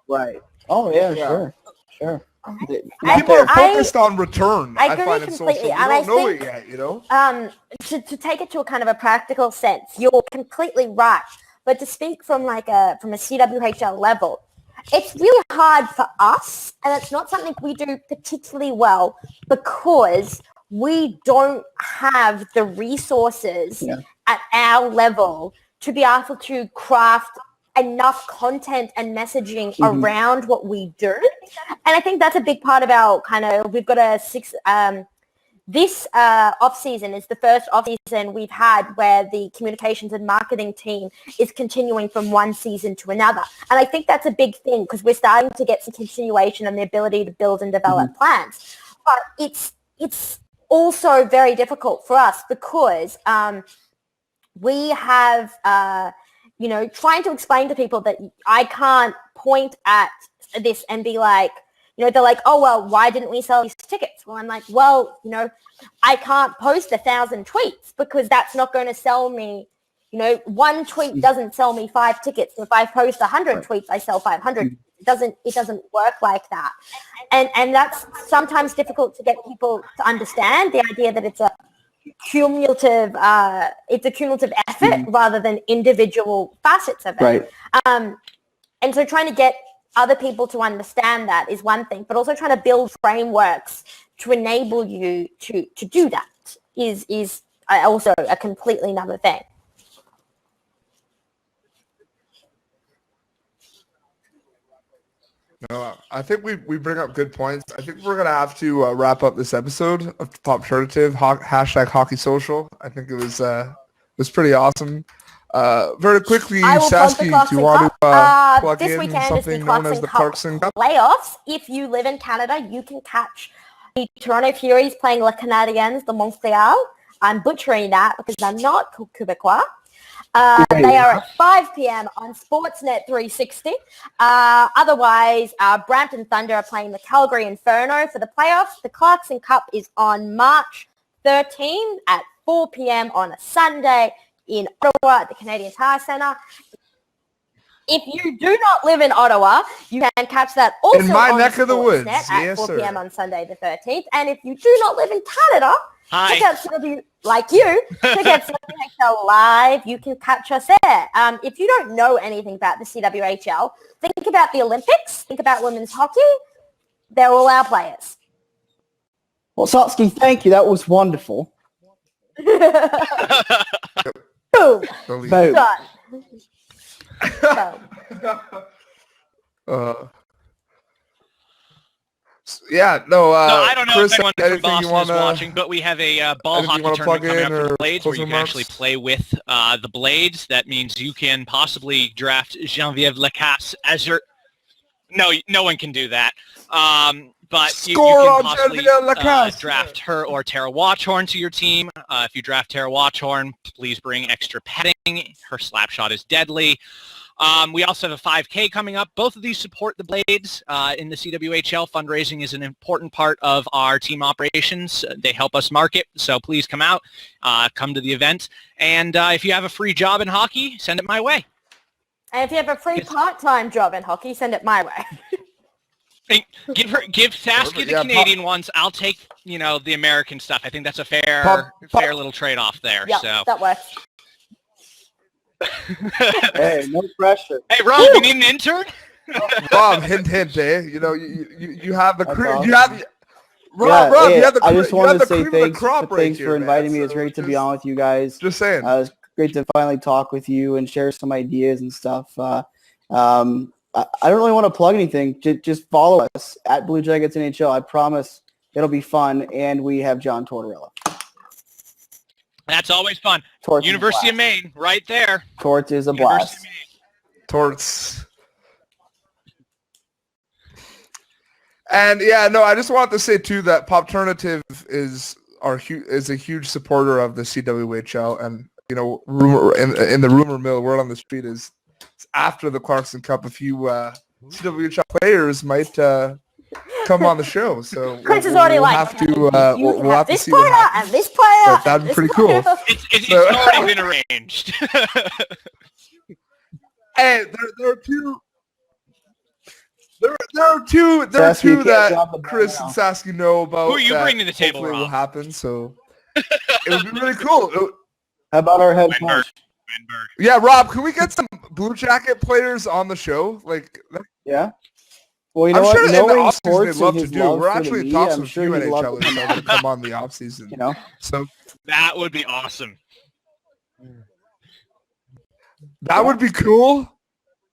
Right. Oh, yeah. Sure. People are focused on return. I agree completely. And I don't know it yet, To take it to a kind of a practical sense, you're completely right. But to speak from a CWHL level, it's really hard for us, and it's not something we do particularly well because we don't have the resources at our level to be able to craft enough content and messaging around what we do. And I think that's a big part of our we've got this off-season is the first off-season we've had where the communications and marketing team is continuing from one season to another. And I think that's a big thing because we're starting to get some continuation and the ability to build and develop plans. But it's also very difficult for us because we have, trying to explain to people that I can't point at this and be like, they're like, oh, well, why didn't we sell these tickets? Well, I'm like, well, I can't post 1,000 tweets because that's not going to sell me. One tweet doesn't sell me 5 tickets. If I post 100 tweets, I sell 500. It doesn't work like that. And that's sometimes difficult to get people to understand, the idea that it's a cumulative effort rather than individual facets of it. Right. And so trying to get other people to understand that is one thing, but also trying to build frameworks to enable you to do that is also a completely another thing. No, I think we bring up good points. I think we're going to have to wrap up this episode of Popternative #HockeySocial. I think it was pretty awesome. Very quickly, I will plug the Sasky, Clarkson do you want Cup. to plug This in weekend is something the known as the Clarkson Clarkson Cup? playoffs. If you live in Canada, you can catch the Toronto Furies playing Le Canadiens de Montreal. I'm butchering that because I'm not Quebecois. They are at 5 p.m. on Sportsnet 360. Otherwise, Brampton Thunder are playing the Calgary Inferno for the playoffs. The Clarkson Cup is on March 13 at 4 p.m. on a Sunday in Ottawa at the Canadian Tire Centre. If you do not live in Ottawa, you can catch that also in my on neck of the woods at 4 p.m. on Sunday the 13th. And if you do not live in Canada, check out CWHL Live. You can catch us there. If you don't know anything about the CWHL, think about the Olympics. Think about women's hockey. They're all our players. Well, Sasky, thank you. That was wonderful. Boom. Boom. Done. Yeah, no, I don't know Chris, if anyone from Boston is watching, but we have a ball hockey tournament coming up for the Blades where you can actually play with the Blades. That means you can possibly draft Geneviève Lacasse as your... No one can do that. But you can possibly draft her or Tara Watchorn to your team. If you draft Tara Watchorn, please bring extra petting. Her slap shot is deadly. We also have a 5K coming up. Both of these support the Blades in the CWHL. Fundraising is an important part of our team operations. They help us market, so please come out, come to the event. And if you have a free job in hockey, send it my way. And if you have a free part-time job in hockey, send it my way. Give Sasky the Canadian ones. I'll take, the American stuff. I think that's a fair little trade-off there. Yeah, so that works. Hey, no pressure. Hey, Rob, you need an intern? Rob, hint, you have the cream. Awesome. You have Rob, you have the. I just wanted to say thanks for inviting me. It's great to be on with you guys. Just saying. It's great to finally talk with you and share some ideas and stuff. I don't really want to plug anything. Just follow us at Blue Jackets NHL. I promise it'll be fun, and we have John Tortorella. That's always fun. University of Maine, right there. Torts is a blast. Torts. And I just wanted to say too that Popternative is a huge supporter of the CWHL, and rumor in the rumor mill, word on the street is after the Clarkson Cup, a few CWHL players might come on the show. So Chris is already we'll have to see what happens. And this player, but that'd be pretty cool. It's already been arranged. Hey, there are two. There are two that Chris and Sasky know about. Who are you bringing to the table, Rob? Rob? Will happen. So it would be really cool. How about our head coach? Yeah, Rob, can we get some Blue Jacket players on the show? Yeah. Well, you know I'm what? sure in the Knowing off season they'd sports love and to his do. love We're for the actually in media, talks I'm with sure few he'd love NHLers to that would come on the off season. So that would be awesome. That would be cool.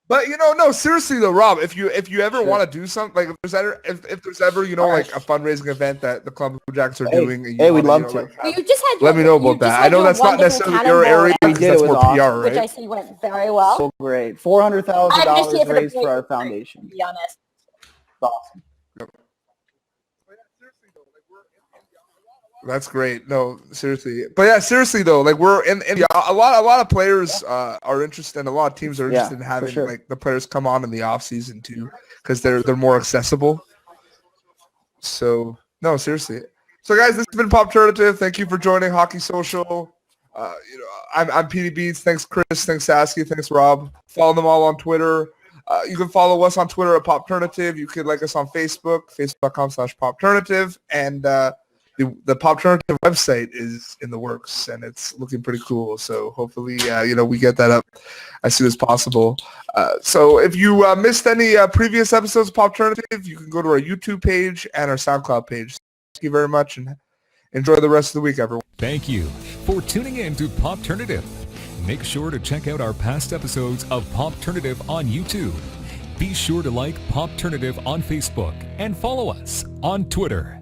But no, seriously though, Rob, if you ever want to do something, like if there's ever like a fundraising event that the Club Blue Jackets are doing, we'd love to. Let me know about that. I know that's not necessarily your area. That's more PR, right? Which I see went very well. So great. $400,000 raised for our foundation. To be honest, it's awesome. That's great. No, seriously. But seriously though, like we're in a lot of players are interested, and a lot of teams are interested in having like the players come on in the off season too, because they're more accessible. So no, seriously. So guys, this has been Popternative. Thank you for joining Hockey Social. I'm PD Beats. Thanks Chris. Thanks Sasky. Thanks Rob. Follow them all on Twitter. You can follow us on Twitter at Popternative. You can like us on Facebook, facebook.com/Popternative, and the Popternative website is in the works, and it's looking pretty cool. So hopefully, we get that up as soon as possible. So if you missed any previous episodes of Popternative, you can go to our YouTube page and our SoundCloud page. Thank you very much, and enjoy the rest of the week, everyone. Thank you for tuning in to Popternative. Make sure to check out our past episodes of Popternative on YouTube. Be sure to like Popternative on Facebook and follow us on Twitter.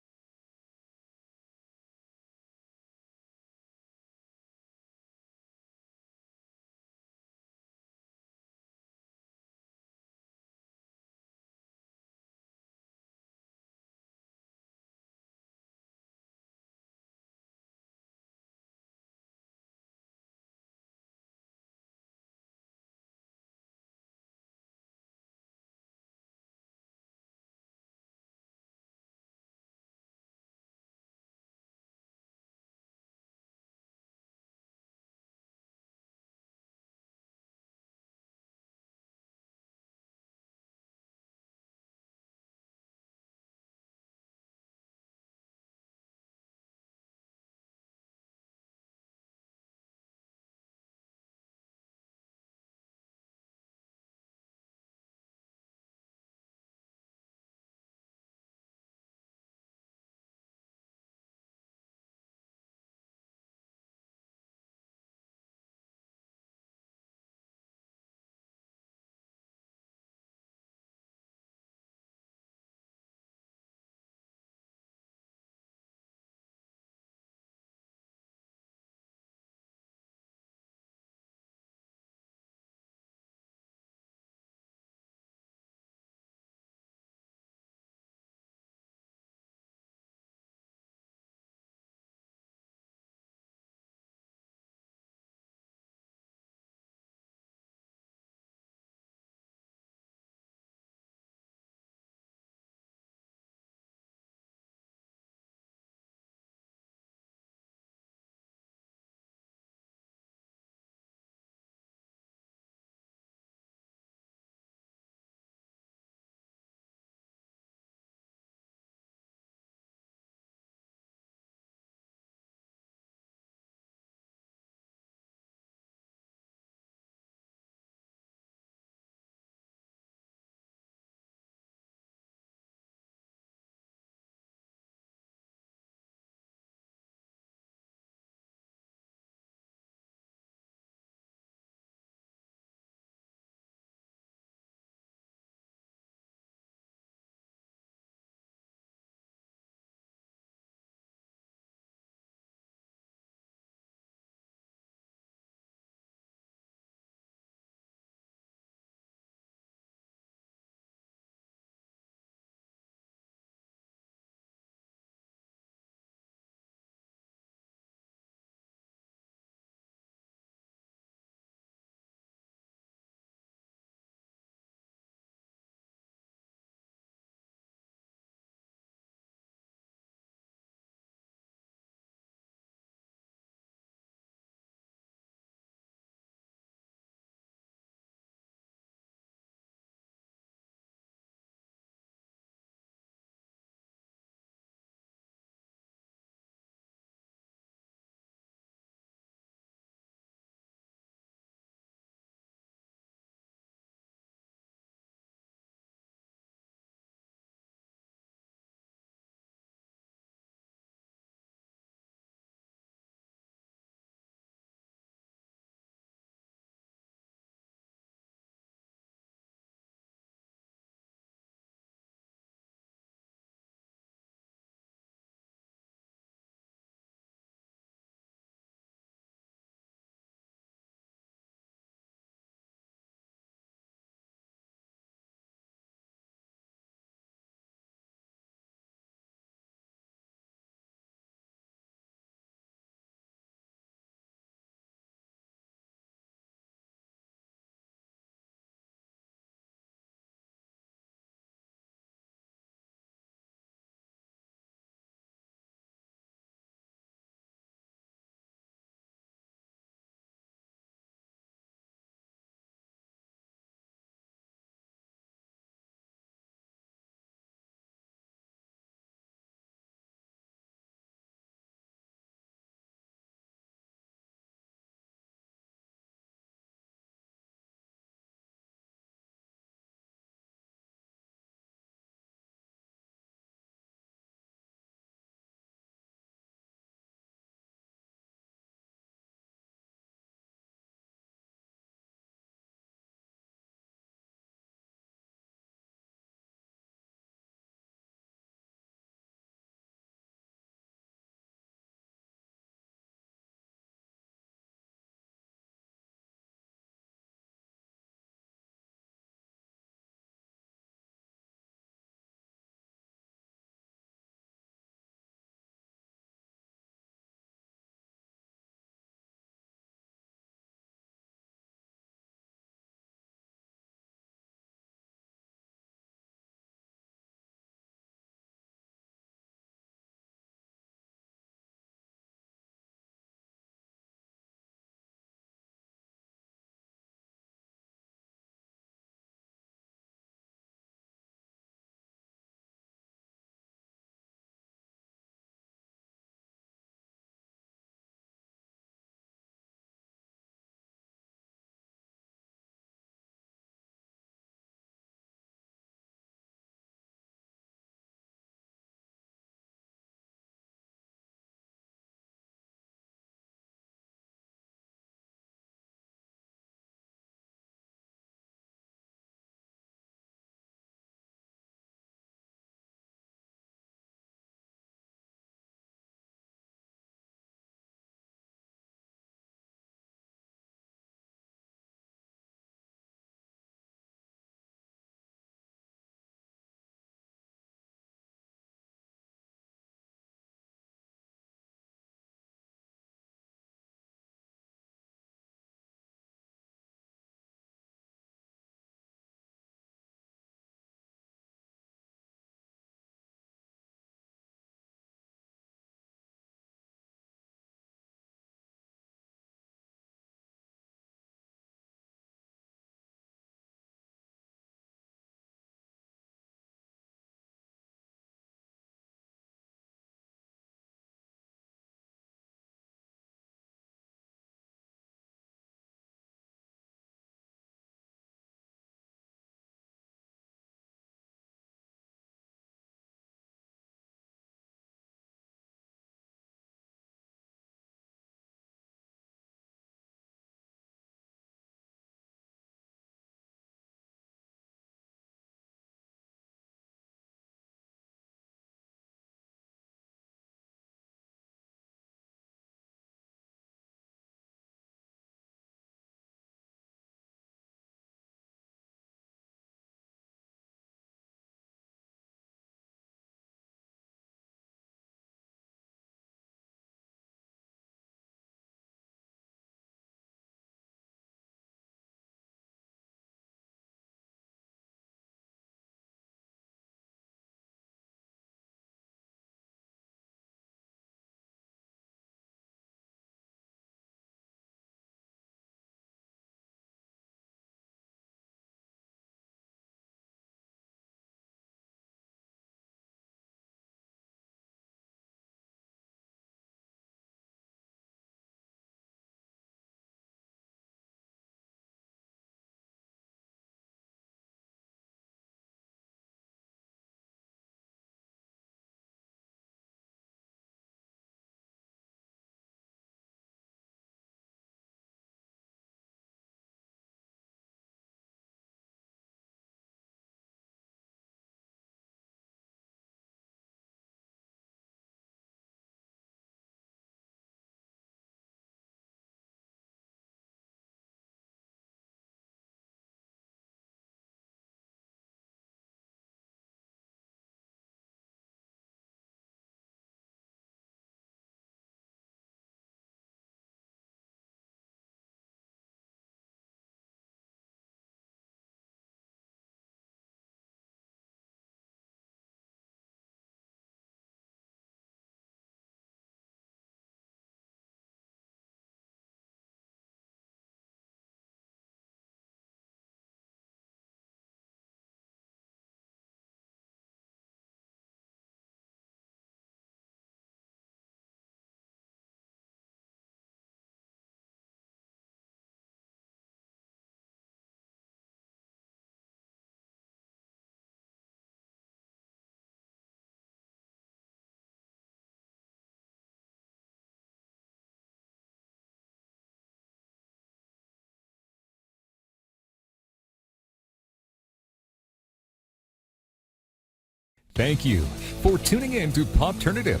Thank you for tuning in to Popternative.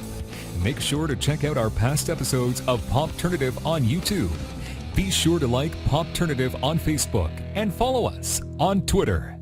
Make sure to check out our past episodes of Popternative on YouTube. Be sure to like Popternative on Facebook and follow us on Twitter.